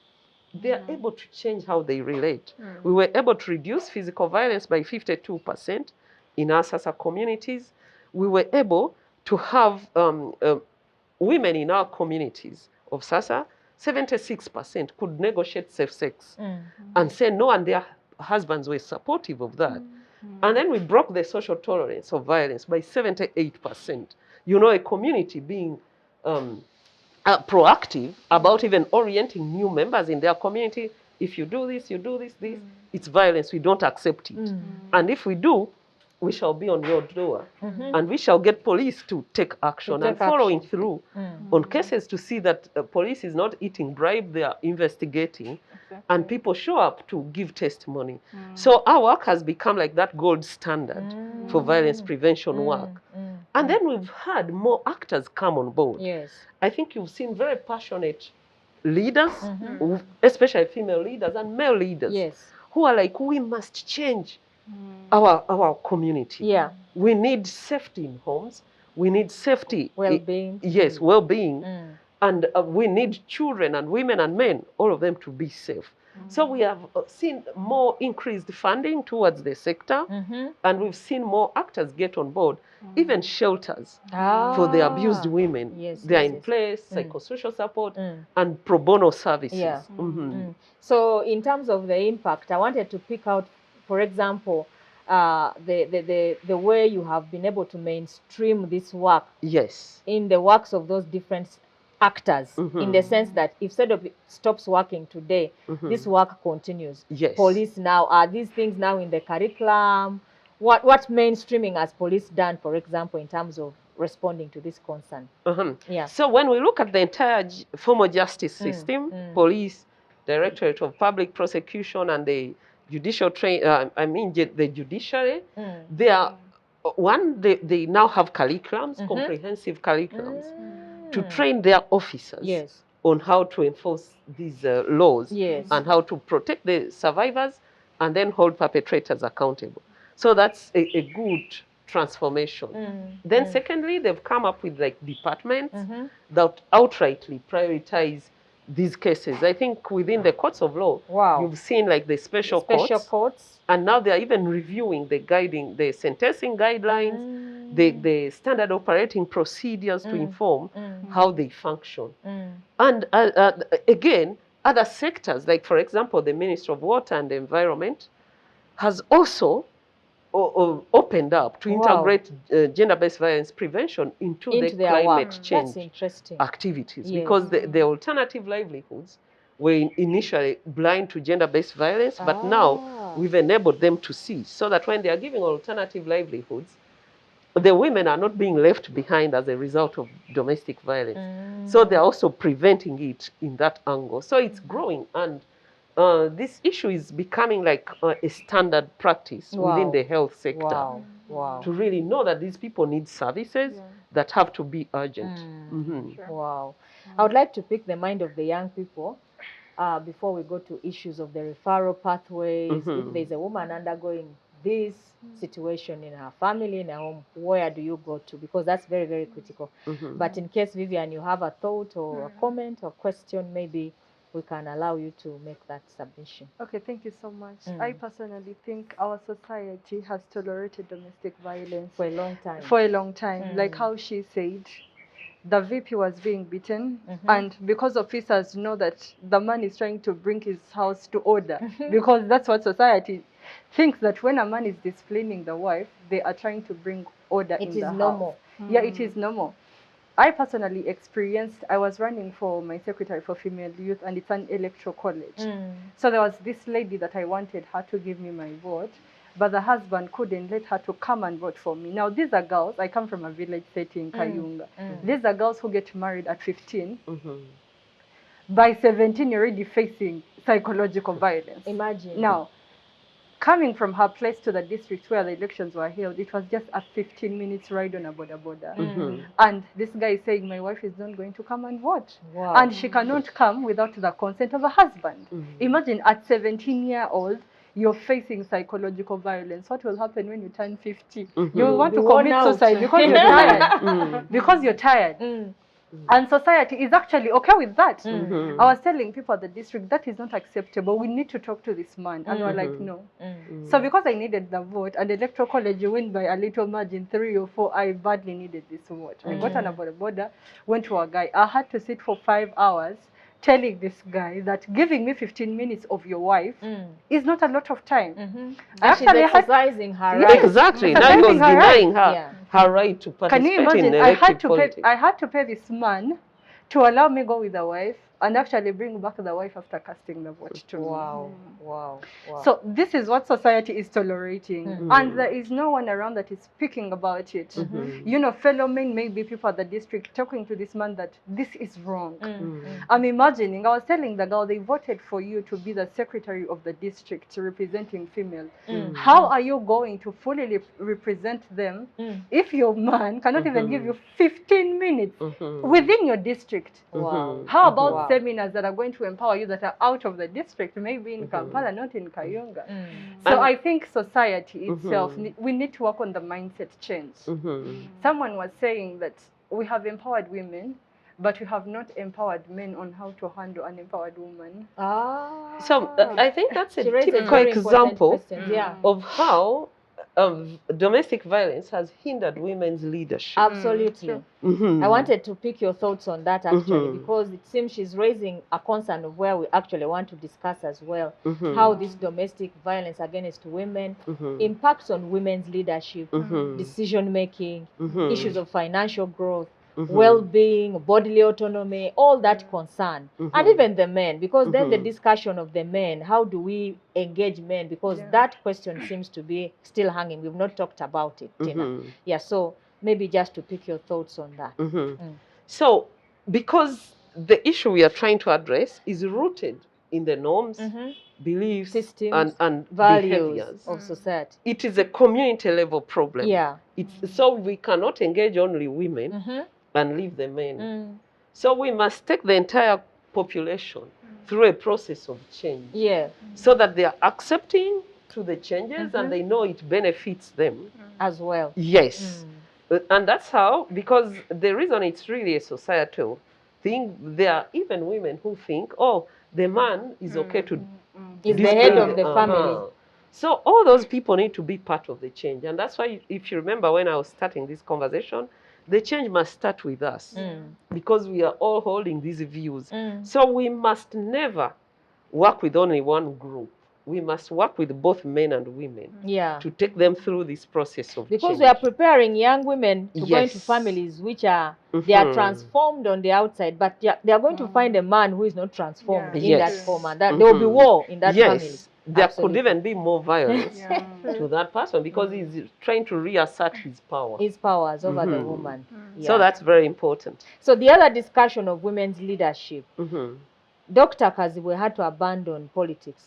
Speaker 2: they are able to change how they relate. We were able to reduce physical violence by 52% in our SASA communities. We were able to have women in our communities of SASA, 76% could negotiate safe sex and say no, and their husbands were supportive of that. And then we broke the social tolerance of violence by 78%. You know, a community being proactive about even orienting new members in their community. If you do this, it's violence. We don't accept it. And if we do, we shall be on your door. And we shall get police to take action and following through on cases to see that police is not eating bribe, they are investigating. And people show up to give testimony. So our work has become like that gold standard for violence prevention work. And then we've had more actors come on board.
Speaker 1: Yes.
Speaker 2: I think you've seen very passionate leaders, especially female leaders and male leaders, who are like, we must change our community.
Speaker 1: Yeah.
Speaker 2: We need safety in homes. We need safety.
Speaker 1: Well-being.
Speaker 2: Well-being. And we need children and women and men, all of them to be safe. So we have seen more increased funding towards the sector, and we've seen more actors get on board, even shelters for the abused women. They are in place, psychosocial support, and pro bono services.
Speaker 1: So in terms of the impact, I wanted to pick out, for example, the way you have been able to mainstream this work in the works of those different actors, in the sense that if SEDOP stops working today, this work continues. Police now, are these things now in the curriculum? What mainstreaming has police done, for example, in terms of responding to this concern?
Speaker 2: So when we look at the entire formal justice system, police, Directorate of Public Prosecution, and the judicial the judiciary, they are they now have curriculums, comprehensive curriculums, to train their officers on how to enforce these laws and how to protect the survivors and then hold perpetrators accountable. So that's a good transformation. Then secondly, they've come up with like departments that outrightly prioritize these cases. I think within the courts of law, you've seen like the special courts, and now they're even reviewing the sentencing guidelines, the standard operating procedures to inform how they function. And again, other sectors, like for example, the Ministry of Water and the Environment has also opened up to integrate gender-based violence prevention into the climate change activities. Because the alternative livelihoods were initially blind to gender-based violence, but now we've enabled them to see, so that when they are giving alternative livelihoods, the women are not being left behind as a result of domestic violence. So they're also preventing it in that angle. So it's growing, and this issue is becoming like a standard practice within the health sector. To really know that these people need services that have to be urgent.
Speaker 1: I would like to pick the mind of the young people before we go to issues of the referral pathways. If there's a woman undergoing this situation in her family, in her home, where do you go to? Because that's very, very critical. But in case, Vivian, you have a thought or a comment or question, maybe we can allow you to make that submission.
Speaker 4: Okay, thank you so much. I personally think our society has tolerated domestic violence
Speaker 1: for a long time.
Speaker 4: For a long time. Like how she said, the VP was being beaten, and because officers know that the man is trying to bring his house to order, because that's what society thinks, that when a man is disciplining the wife, they are trying to bring order in the house. It is normal. Yeah, it is normal. I personally experienced, I was running for my secretary for female youth, and it's an electoral college. So there was this lady that I wanted her to give me my vote, but the husband couldn't let her to come and vote for me. Now, these are girls, I come from a village setting, Kayunga. These are girls who get married at 15. By 17, you're already facing psychological violence.
Speaker 1: Imagine.
Speaker 4: Now, coming from her place to the district where the elections were held, it was just a 15 minutes ride on a boda. And this guy is saying, my wife is not going to come and vote. And she cannot come without the consent of her husband. Imagine at 17-year-old, you're facing psychological violence. What will happen when you turn 50? You will want to commit suicide because you're tired. Because you're tired. And society is actually okay with that. I was telling people at the district, that is not acceptable. We need to talk to this man. And we're like, no. So because I needed the vote, and the electoral college went by a little margin, 3 or 4, I badly needed this vote. I got on a border, went to a guy. I had to sit for 5 hours telling this guy that giving me 15 minutes of your wife is not a lot of time.
Speaker 1: Actually, she's exercising her right.
Speaker 2: Exactly. Now he was denying her her right to participate.
Speaker 4: Can you imagine?
Speaker 2: In elective politics.
Speaker 4: I had to pay this man to allow me go with the wife and actually bring back the wife after casting the vote to me.
Speaker 1: Wow.
Speaker 4: So this is what society is tolerating, and there is no one around that is speaking about it. You know, fellow men, maybe people at the district talking to this man that this is wrong. I'm imagining, I was telling the girl, they voted for you to be the secretary of the district representing female. How are you going to fully represent them if your man cannot even give you 15 minutes within your district? How about seminars that are going to empower you that are out of the district, maybe in Kampala, not in Kayunga? So I think society itself, we need to work on the mindset change. Someone was saying that we have empowered women, but we have not empowered men on how to handle an empowered woman.
Speaker 2: So I think that's a
Speaker 1: She raised a
Speaker 2: typical
Speaker 1: very important
Speaker 2: example
Speaker 1: question, yeah.
Speaker 2: of how domestic violence has hindered women's leadership.
Speaker 1: Absolutely. I wanted to pick your thoughts on that actually, because it seems she's raising a concern of where we actually want to discuss as well, how this domestic violence against women impacts on women's leadership, decision making, issues of financial growth, well-being, bodily autonomy, all that concern, and even the men, because then the discussion of the men, how do we engage men, because that question seems to be still hanging. We've not talked about it, Tinah. Yeah, so maybe just to pick your thoughts on that.
Speaker 2: So because the issue we are trying to address is rooted in the norms, beliefs,
Speaker 1: systems,
Speaker 2: and
Speaker 1: values
Speaker 2: behaviors
Speaker 1: of society.
Speaker 2: It is a community level problem.
Speaker 1: Yeah.
Speaker 2: So we cannot engage only women and leave the men. So we must take the entire population through a process of change.
Speaker 1: Yeah.
Speaker 2: So that they are accepting to the changes and they know it benefits them.
Speaker 1: As well.
Speaker 2: Yes. And that's how, because the reason it's really a societal thing, there are even women who think, oh, the man is okay to
Speaker 1: is the head of the family.
Speaker 2: So all those people need to be part of the change. And that's why, if you remember when I was starting this conversation, the change must start with us because we are all holding these views. So we must never work with only one group. We must work with both men and women to take them through this process of
Speaker 1: because
Speaker 2: change.
Speaker 1: we are preparing young women to go into families which are, they are transformed on the outside, but they are going to find a man who is not transformed in that form, and that there will be war in that family.
Speaker 2: There could even be more violence to that person because he's trying to reassert his power.
Speaker 1: His powers over the woman.
Speaker 2: So that's very important.
Speaker 1: So the other discussion of women's leadership, Dr. Kaziwe had to abandon politics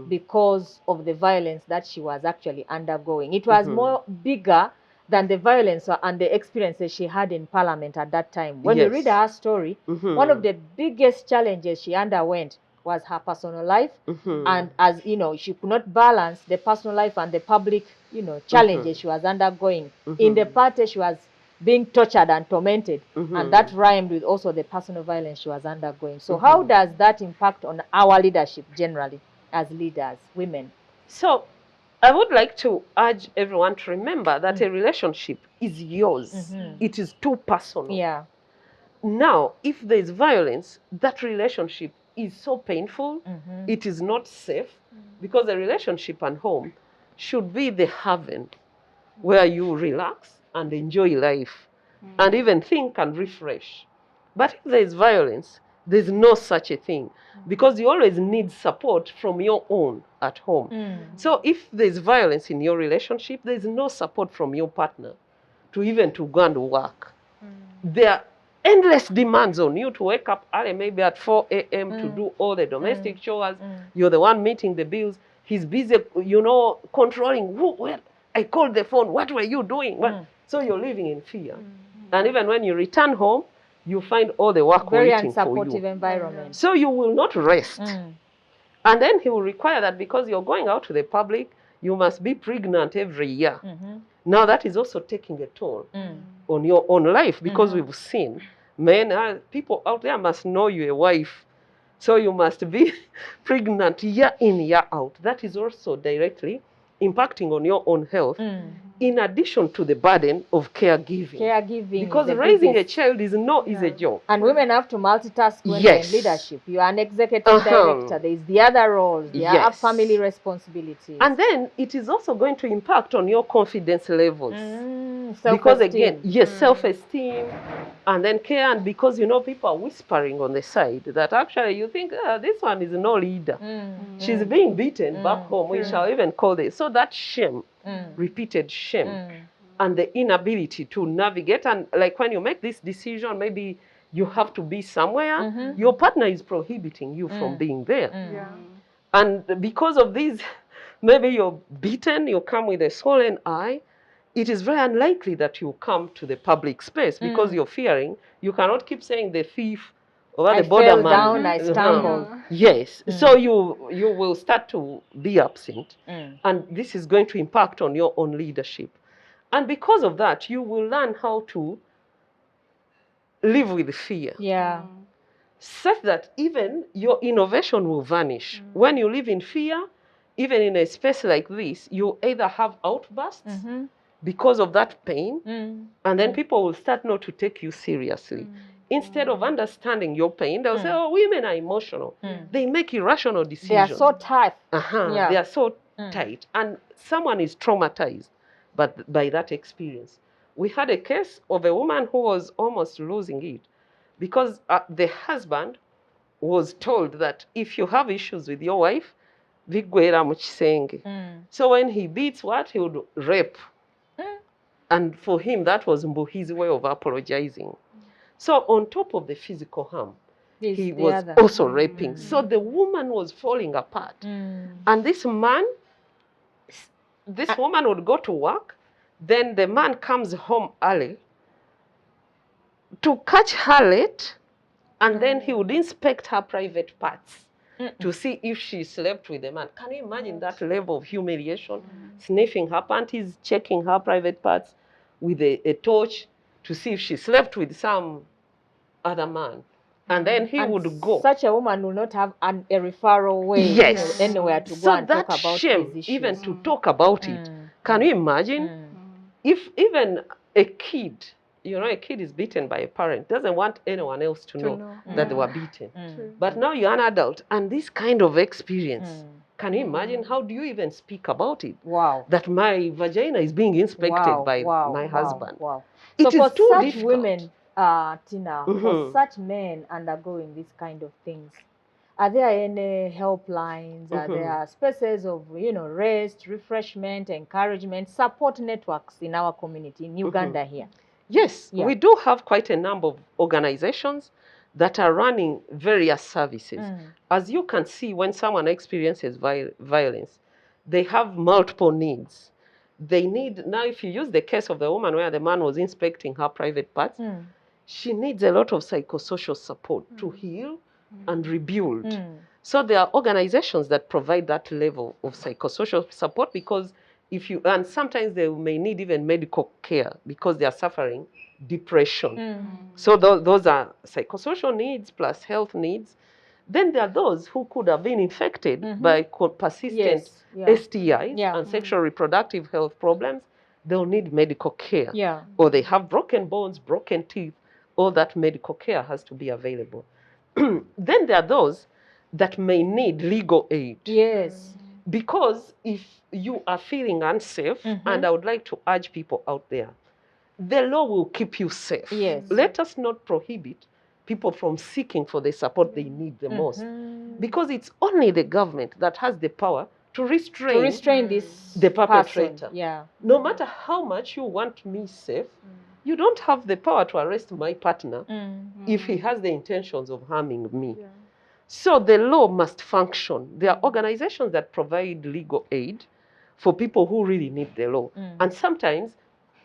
Speaker 1: because of the violence that she was actually undergoing. It was more bigger than the violence and the experiences she had in parliament at that time. When you read her story, one of the biggest challenges she underwent was her personal life. And as you know, she could not balance the personal life and the public, you know, challenges she was undergoing. In the party, she was being tortured and tormented, and that rhymed with also the personal violence she was undergoing. So how does that impact on our leadership generally as leaders, women?
Speaker 2: So I would like to urge everyone to remember that a relationship is yours. It is too personal.
Speaker 1: Yeah.
Speaker 2: Now, if there is violence, that relationship is so painful, it is not safe, because a relationship and home should be the haven where you relax and enjoy life and even think and refresh. But if there is violence, there's no such a thing, because you always need support from your own at home. So if there's violence in your relationship, there's no support from your partner to even to go and work. There are endless demands on you to wake up early, maybe at 4 a.m. to do all the domestic chores. You're the one meeting the bills. He's busy, you know, controlling. Well, I called the phone. What were you doing? So you're living in fear. And even when you return home, you find all the work waiting for you.
Speaker 1: Very unsupportive environment.
Speaker 2: So you will not rest. And then he will require that because you're going out to the public, you must be pregnant every year. Now that is also taking a toll on your own life, because we've seen men, people out there must know you're a wife. So you must be pregnant year in, year out. That is also directly impacting on your own health, in addition to the burden of caregiving. Because raising a child is a job.
Speaker 1: And women have to multitask when they're in leadership. You are an executive director. There is the other roles. There are family responsibilities.
Speaker 2: And then it is also going to impact on your confidence levels. Because again, self-esteem, and then care, and because, you know, people are whispering on the side that actually you think, this one is no leader. She's being beaten back home. We shall even call this. So that shame, repeated shame, and the inability to navigate. And like when you make this decision, maybe you have to be somewhere, your partner is prohibiting you from being there. And because of this, maybe you're beaten, you come with a swollen eye. It is very unlikely that you come to the public space because you're fearing. You cannot keep saying the thief or the borderman.
Speaker 1: I fell down, I stumbled.
Speaker 2: Yes. So you will start to be absent. And this is going to impact on your own leadership. And because of that, you will learn how to live with fear.
Speaker 1: Yeah.
Speaker 2: Such that even your innovation will vanish. When you live in fear, even in a space like this, you either have outbursts because of that pain, and then people will start not to take you seriously. Instead of understanding your pain, they'll say, oh, women are emotional. They make irrational decisions.
Speaker 1: They are so tight.
Speaker 2: They are so tight. And someone is traumatized by that experience. We had a case of a woman who was almost losing it because the husband was told that if you have issues with your wife, vigwera mukisenge. So when he beats what? He would rape. And for him, that was his way of apologizing. So on top of the physical harm, he was also raping. So the woman was falling apart. And this woman would go to work, then the man comes home early to catch her late, and then he would inspect her private parts to see if she slept with the man. Can you imagine that level of humiliation? Sniffing her panties, checking her private parts with a torch to see if she slept with some other man. And then he would go.
Speaker 1: Such a woman will not have a referral way anywhere to go and talk about
Speaker 2: shame,
Speaker 1: these issues.
Speaker 2: even to talk about it. Can you imagine? If even a kid, a kid is beaten by a parent, doesn't want anyone else to know that they were beaten. But now you're an adult, and this kind of experience, can you imagine? How do you even speak about it?
Speaker 1: Wow.
Speaker 2: That my vagina is being inspected by my husband.
Speaker 1: Wow.
Speaker 2: It
Speaker 1: so
Speaker 2: is too
Speaker 1: for such
Speaker 2: difficult.
Speaker 1: Women, Tinah, for such men undergoing these kind of things, are there any helplines? Are there spaces of, rest, refreshment, encouragement, support networks in our community in Uganda here?
Speaker 2: Yes, we do have quite a number of organizations that are running various services. As you can see, when someone experiences violence, they have multiple needs. They need, now if you use the case of the woman where the man was inspecting her private parts, she needs a lot of psychosocial support to heal and rebuild. So there are organizations that provide that level of psychosocial support because and sometimes they may need even medical care because they are suffering depression. So those are psychosocial needs plus health needs. Then there are those who could have been infected by persistent STIs and sexual reproductive health problems. They'll need medical care. Or they have broken bones, broken teeth. All that medical care has to be available. Then there are those that may need legal aid. Because if you are feeling unsafe, and I would like to urge people out there, the law will keep you safe. Let us not prohibit people from seeking for the support they need the most. Because it's only the government that has the power to restrain the perpetrator. No matter how much you want me safe, you don't have the power to arrest my partner if he has the intentions of harming me. So the law must function. There are organizations that provide legal aid for people who really need the law. And sometimes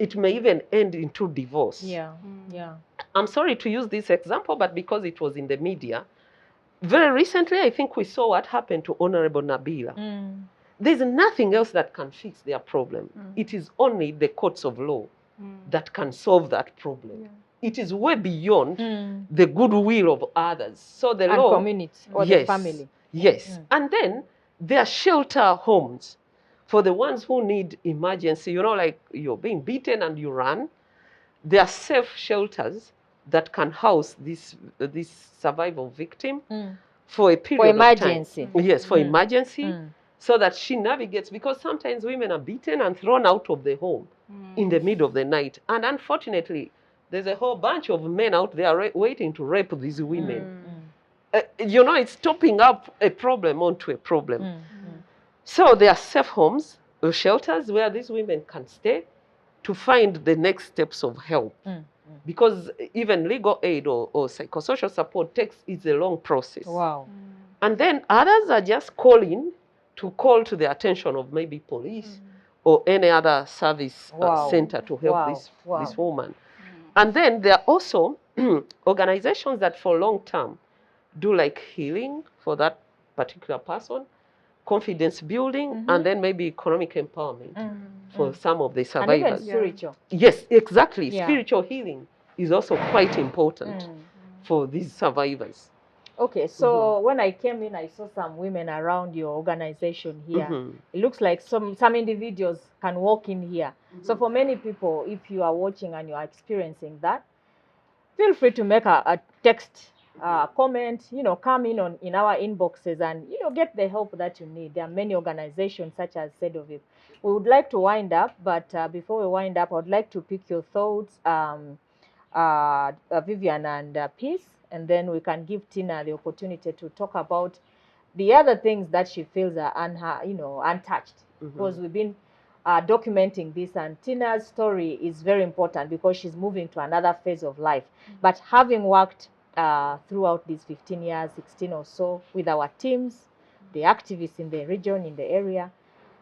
Speaker 2: it may even end into divorce. I'm sorry to use this example, but because it was in the media, very recently I think we saw what happened to Honorable Nabila. There's nothing else that can fix their problem. It is only the courts of law that can solve that problem. It is way beyond the goodwill of others. So the law,
Speaker 1: community or the family.
Speaker 2: And then there are shelter homes for the ones who need emergency. Like you're being beaten and you run. There are safe shelters that can house this survival victim for a period of time. Yes, for emergency, so that she navigates. Because sometimes women are beaten and thrown out of the home in the middle of the night. And unfortunately, there's a whole bunch of men out there waiting to rape these women. It's topping up a problem onto a problem. So there are safe homes or shelters where these women can stay to find the next steps of help. Because even legal aid or psychosocial support is a long process. And then others are just call to the attention of maybe police or any other service center to help this woman. And then there are also organizations that for long term do like healing for that particular person, confidence building, and then maybe economic empowerment for some of the survivors.
Speaker 1: And even spiritual.
Speaker 2: Yes, exactly. Spiritual healing is also quite important for these survivors.
Speaker 1: Okay, so when I came in, I saw some women around your organization here. It looks like some individuals can walk in here. So for many people, if you are watching and you are experiencing that, feel free to make a text comment, come in our inboxes and, get the help that you need. There are many organizations such as CEDOVIP. We would like to wind up, but before we wind up, I would like to pick your thoughts, Vivian and Peace, and then we can give Tinah the opportunity to talk about the other things that she feels are untouched, because we've been documenting this, and Tinah's story is very important because she's moving to another phase of life. But having worked throughout these 15 years, 16 or so, with our teams, the activists in the region, in the area,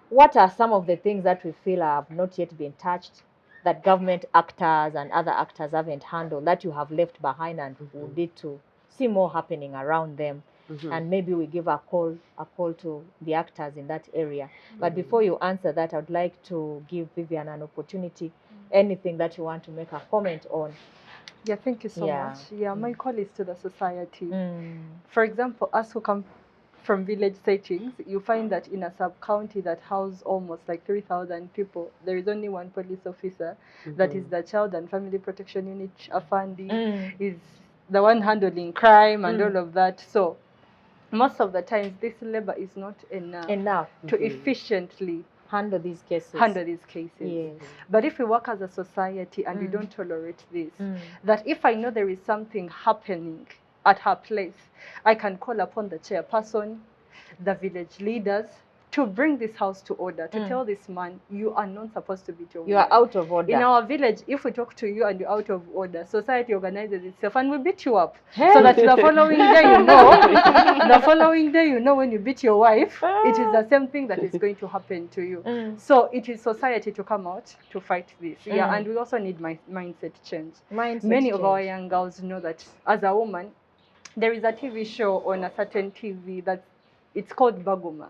Speaker 1: what are some of the things that we feel have not yet been touched, that government actors and other actors haven't handled, that you have left behind and would need to see more happening around them? And maybe we give a call to the actors in that area. But before you answer that, I'd like to give Vivian an opportunity. Anything that you want to make a comment on?
Speaker 4: Yeah, thank you so much. Yeah, my call is to the society. For example, us who come from village settings, you find that in a sub-county that houses almost like 3,000 people, there is only one police officer that is the Child and Family Protection Unit. Afandi is the one handling crime and all of that. So most of the times, this labor is not enough to efficiently
Speaker 1: handle these cases.
Speaker 4: Yes. But if we work as a society and we don't tolerate this, that if I know there is something happening at her place, I can call upon the chairperson, the village leaders, to bring this house to order, to tell this man, you are not supposed to beat your woman.
Speaker 1: You are out of order.
Speaker 4: In our village, if we talk to you and you're out of order, society organizes itself and we beat you up. So that the following day, you know, when you beat your wife, it is the same thing that is going to happen to you. So it is society to come out to fight this. Yeah, and we also need mindset change. Many of our young girls know that as a woman, there is a TV show on a certain TV that it's called Baguma.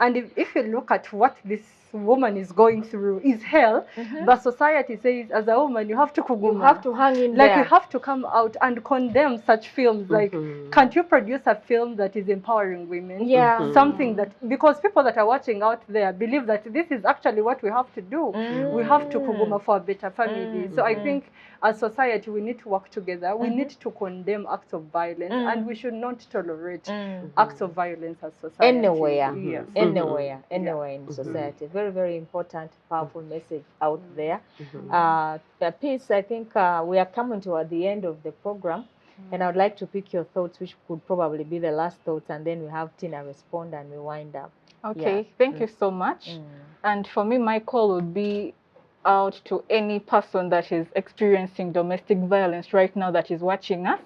Speaker 4: And if you look at what this woman is going through is hell, the society says as a woman you have to kuguma.
Speaker 1: You have to hang in
Speaker 4: like
Speaker 1: there.
Speaker 4: You have to come out and condemn such films. Like, can't you produce a film that is empowering women?
Speaker 1: Yeah.
Speaker 4: Something that, because people that are watching out there believe that this is actually what we have to do. We have to kuguma for a better family. So I think as society we need to work together. We need to condemn acts of violence and we should not tolerate acts of violence as society.
Speaker 1: Anywhere.
Speaker 4: Yes.
Speaker 1: Anywhere in society. Very, very important, powerful message out there. Peace, I think we are coming toward the end of the program, and I would like to pick your thoughts, which could probably be the last thoughts, and then we have Tinah respond and we wind up.
Speaker 3: Okay, thank you so much. And for me, my call would be out to any person that is experiencing domestic violence right now that is watching us.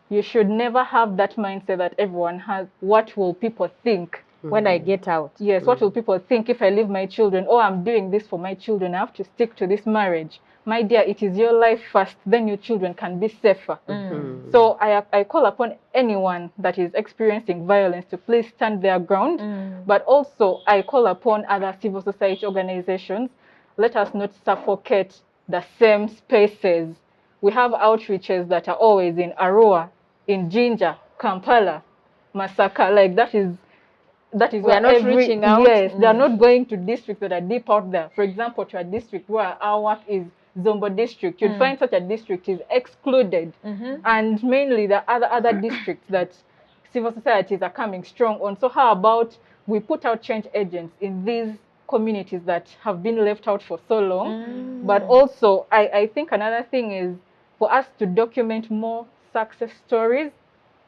Speaker 3: You should never have that mindset that everyone has, what will people think
Speaker 1: when I get out?
Speaker 3: Yes, what will people think if I leave my children? Oh, I'm doing this for my children. I have to stick to this marriage. My dear, it is your life first, then your children can be safer. So I call upon anyone that is experiencing violence to please stand their ground. But also I call upon other civil society organizations. Let us not suffocate the same spaces. We have outreaches that are always in Arua, in Jinja, Kampala, Masaka. Like that is
Speaker 1: we are not reaching out.
Speaker 3: Yes, they are not going to districts that are deep out there. For example, to a district where our work is Zombo district, you'd find such a district is excluded. And mainly the other districts that civil societies are coming strong on. So how about we put out change agents in these communities that have been left out for so long? But also, I think another thing is for us to document more success stories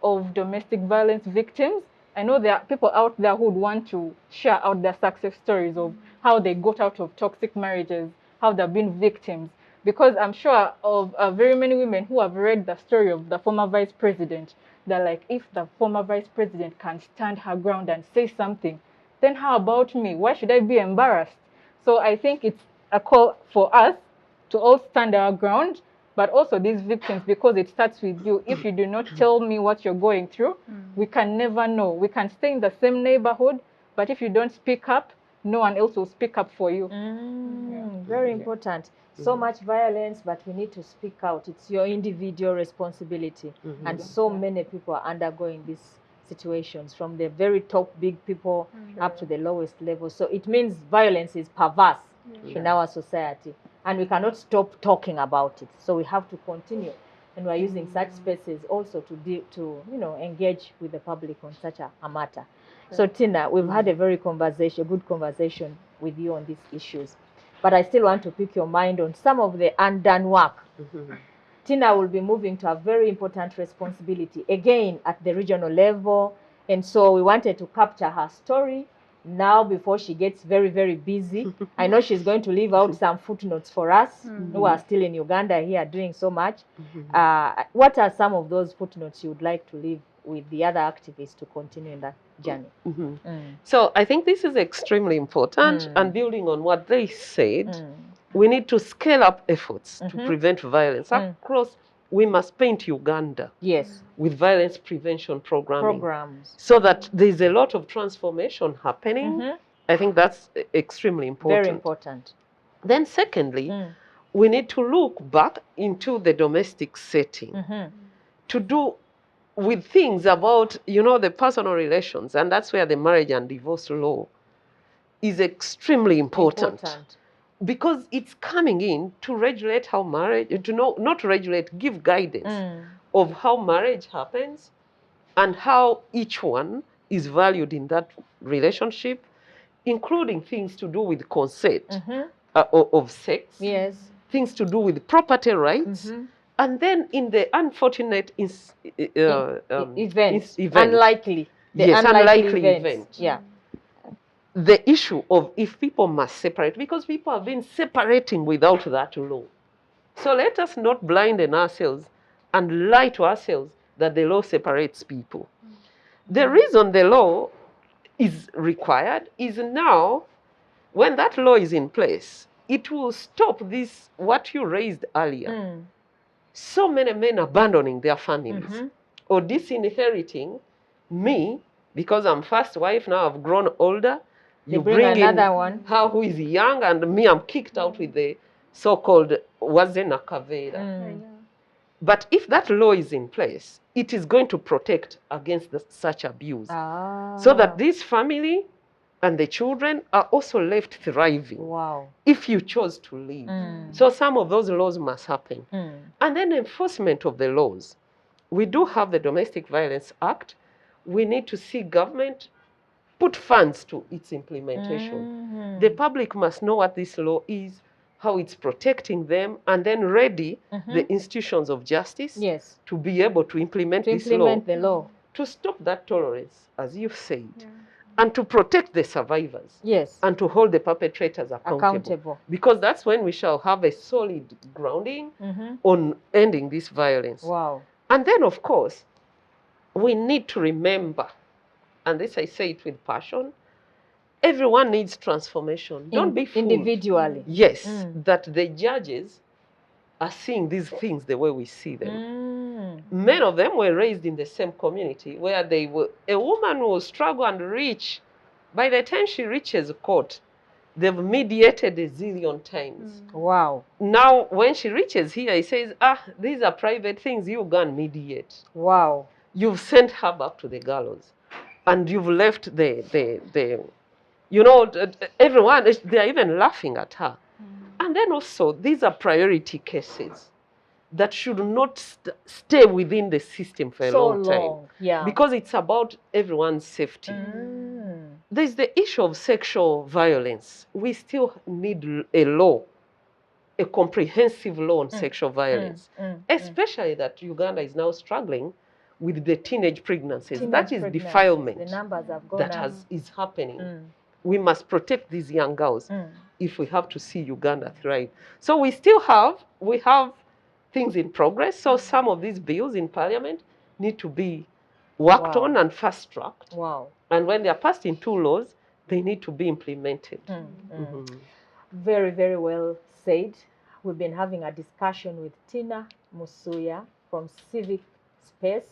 Speaker 3: of domestic violence victims. I know there are people out there who would want to share out their success stories of how they got out of toxic marriages, how they've been victims. Because I'm sure of very many women who have read the story of the former vice president. They're like, if the former vice president can stand her ground and say something, then how about me? Why should I be embarrassed? So I think it's a call for us to all stand our ground, but also these victims, because it starts with you. If you do not tell me what you're going through, we can never know. We can stay in the same neighborhood, but if you don't speak up, no one else will speak up for you.
Speaker 1: Very important. So much violence, but we need to speak out. It's your individual responsibility. And so many people are undergoing these situations, from the very top big people up to the lowest level. So it means violence is perverse in our society, and we cannot stop talking about it. So we have to continue, and we're using such spaces also to engage with the public on such a matter. So Tinah, we've had a good conversation with you on these issues, but I still want to pick your mind on some of the undone work. Tinah will be moving to a very important responsibility again at the regional level, and so we wanted to capture her story now before she gets very, very busy. I know she's going to leave out some footnotes for us who are still in Uganda here doing so much. What are some of those footnotes you would like to leave with the other activists to continue in that journey?
Speaker 2: So I think this is extremely important, and building on what they said, we need to scale up efforts to prevent violence across. We must paint Uganda with violence prevention programs, so that there's a lot of transformation happening. I think that's extremely important.
Speaker 1: Very important.
Speaker 2: Then secondly, we need to look back into the domestic setting to do with things about, the personal relations, and that's where the marriage and divorce law is extremely important. Because it's coming in to regulate how marriage, not regulate, give guidance of how marriage happens and how each one is valued in that relationship, including things to do with consent of sex, things to do with property rights, and then in the unfortunate event,
Speaker 1: unlikely event.
Speaker 2: The issue of if people must separate, because people have been separating without that law. So let us not blinden ourselves and lie to ourselves that the law separates people. The reason the law is required is now, when that law is in place, it will stop this, what you raised earlier. So many men abandoning their families or disinheriting me because I'm first wife, now I've grown older. You bring
Speaker 1: another
Speaker 2: in
Speaker 1: one.
Speaker 2: her who is young, and me, I'm kicked out with the so-called Wazena Kavera. But if that law is in place, it is going to protect against such abuse. So that this family and the children are also left thriving. If you chose to leave. So some of those laws must happen. And then enforcement of the laws. We do have the Domestic Violence Act. We need to see government put funds to its implementation. The public must know what this law is, how it's protecting them, and then ready the institutions of justice to be able to implement
Speaker 1: the law.
Speaker 2: To stop that tolerance, as you've said, and to protect the survivors, and to hold the perpetrators accountable. Because that's when we shall have a solid grounding on ending this violence. And then, of course, we need to remember, and this I say it with passion, everyone needs transformation. Don't be fooled.
Speaker 1: Individually.
Speaker 2: Yes, that the judges are seeing these things the way we see them. Many of them were raised in the same community where a woman will struggle and reach. By the time she reaches court, they've mediated a zillion times. Now, when she reaches here, he says, these are private things, you go and mediate. You've sent her back to the gallows. And you've left everyone, they're even laughing at her. And then also, these are priority cases that should not stay within the system for a long time. Because it's about everyone's safety. There's the issue of sexual violence. We still need a law, a comprehensive law on sexual violence, especially that Uganda is now struggling with the teenage pregnancies. That is defilement.
Speaker 1: The numbers have gone up.
Speaker 2: Is happening. We must protect these young girls if we have to see Uganda thrive. So we have things in progress. So some of these bills in Parliament need to be worked on and fast-tracked. And when they are passed into laws, they need to be implemented.
Speaker 1: Very, very well said. We've been having a discussion with Tinah Musuya from Civic Space,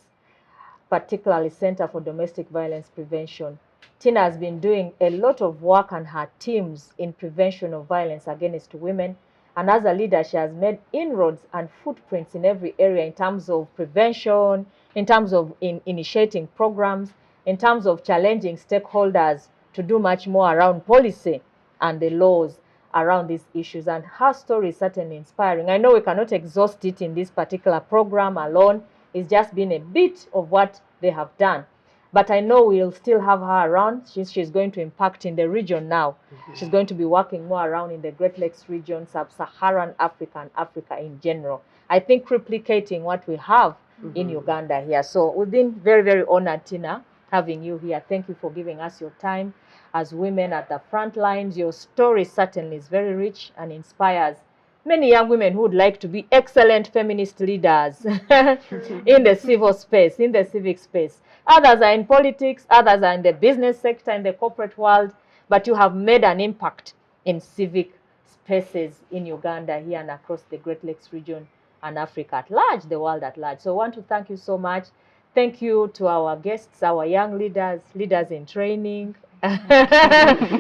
Speaker 1: particularly Center for Domestic Violence Prevention Tinah has been doing a lot of work and her teams in prevention of violence against women. And as a leader, she has made inroads and footprints in every area in terms of prevention, in terms of initiating programs, in terms of challenging stakeholders to do much more around policy and the laws around these issues. And her story is certainly inspiring. I know we cannot exhaust it in this particular program alone. It's just been a bit of what they have done. But I know we'll still have her around. She's going to impact in the region now. She's going to be working more around in the Great Lakes region, Sub-Saharan Africa, and Africa in general. I think replicating what we have in Uganda here. So we've been very, very honored, Tinah, having you here. Thank you for giving us your time. As women at the front lines, your story certainly is very rich and inspires many young women who would like to be excellent feminist leaders in the civil space, in the civic space. Others are in politics, others are in the business sector, in the corporate world, but you have made an impact in civic spaces in Uganda here and across the Great Lakes region and Africa at large, the world at large. So I want to thank you so much. Thank you to our guests, our young leaders, leaders in training.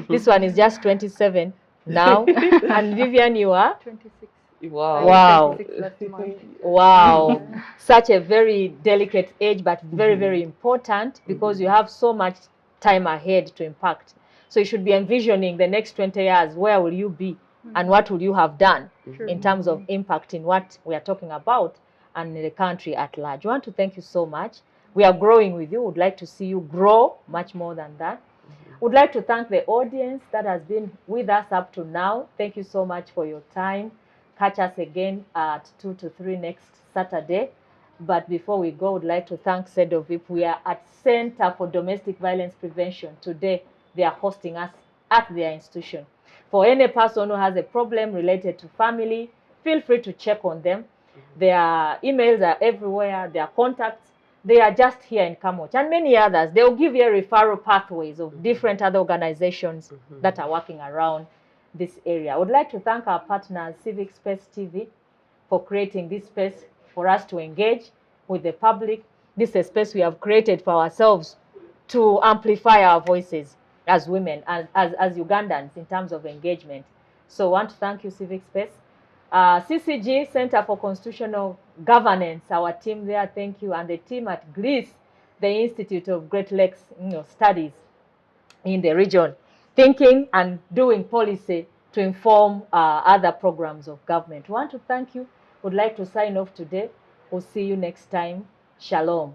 Speaker 1: This one is just 27 now. And Vivian, you are?
Speaker 4: 26.
Speaker 2: Wow.
Speaker 1: Wow.
Speaker 4: 26 last month.
Speaker 1: Wow. Such a very delicate age, but very, very important because you have so much time ahead to impact. So you should be envisioning the next 20 years, where will you be and what will you have done in terms of impacting what we are talking about and in the country at large. We want to thank you so much. We are growing with you. Would like to see you grow much more than that. Would like to thank the audience that has been with us up to now. Thank you so much for your time. Catch us again at 2 to 3 next Saturday. But before we go, would like to thank CEDOVIP. We are at Center for Domestic Violence Prevention. Today, they are hosting us at their institution. For any person who has a problem related to family, feel free to check on them. Their emails are everywhere, their contacts. They are just here in Kamoch and many others. They will give you referral pathways of different other organizations that are working around this area. I would like to thank our partners, Civic Space TV, for creating this space for us to engage with the public. This is a space we have created for ourselves to amplify our voices as women, as Ugandans in terms of engagement. So I want to thank you, Civic Space. CCG, Center for Constitutional Governance, our team there, thank you. And the team at GLIS, the Institute of Great Lakes Studies in the region, thinking and doing policy to inform other programs of government. We want to thank you. Would like to sign off today. We'll see you next time. Shalom.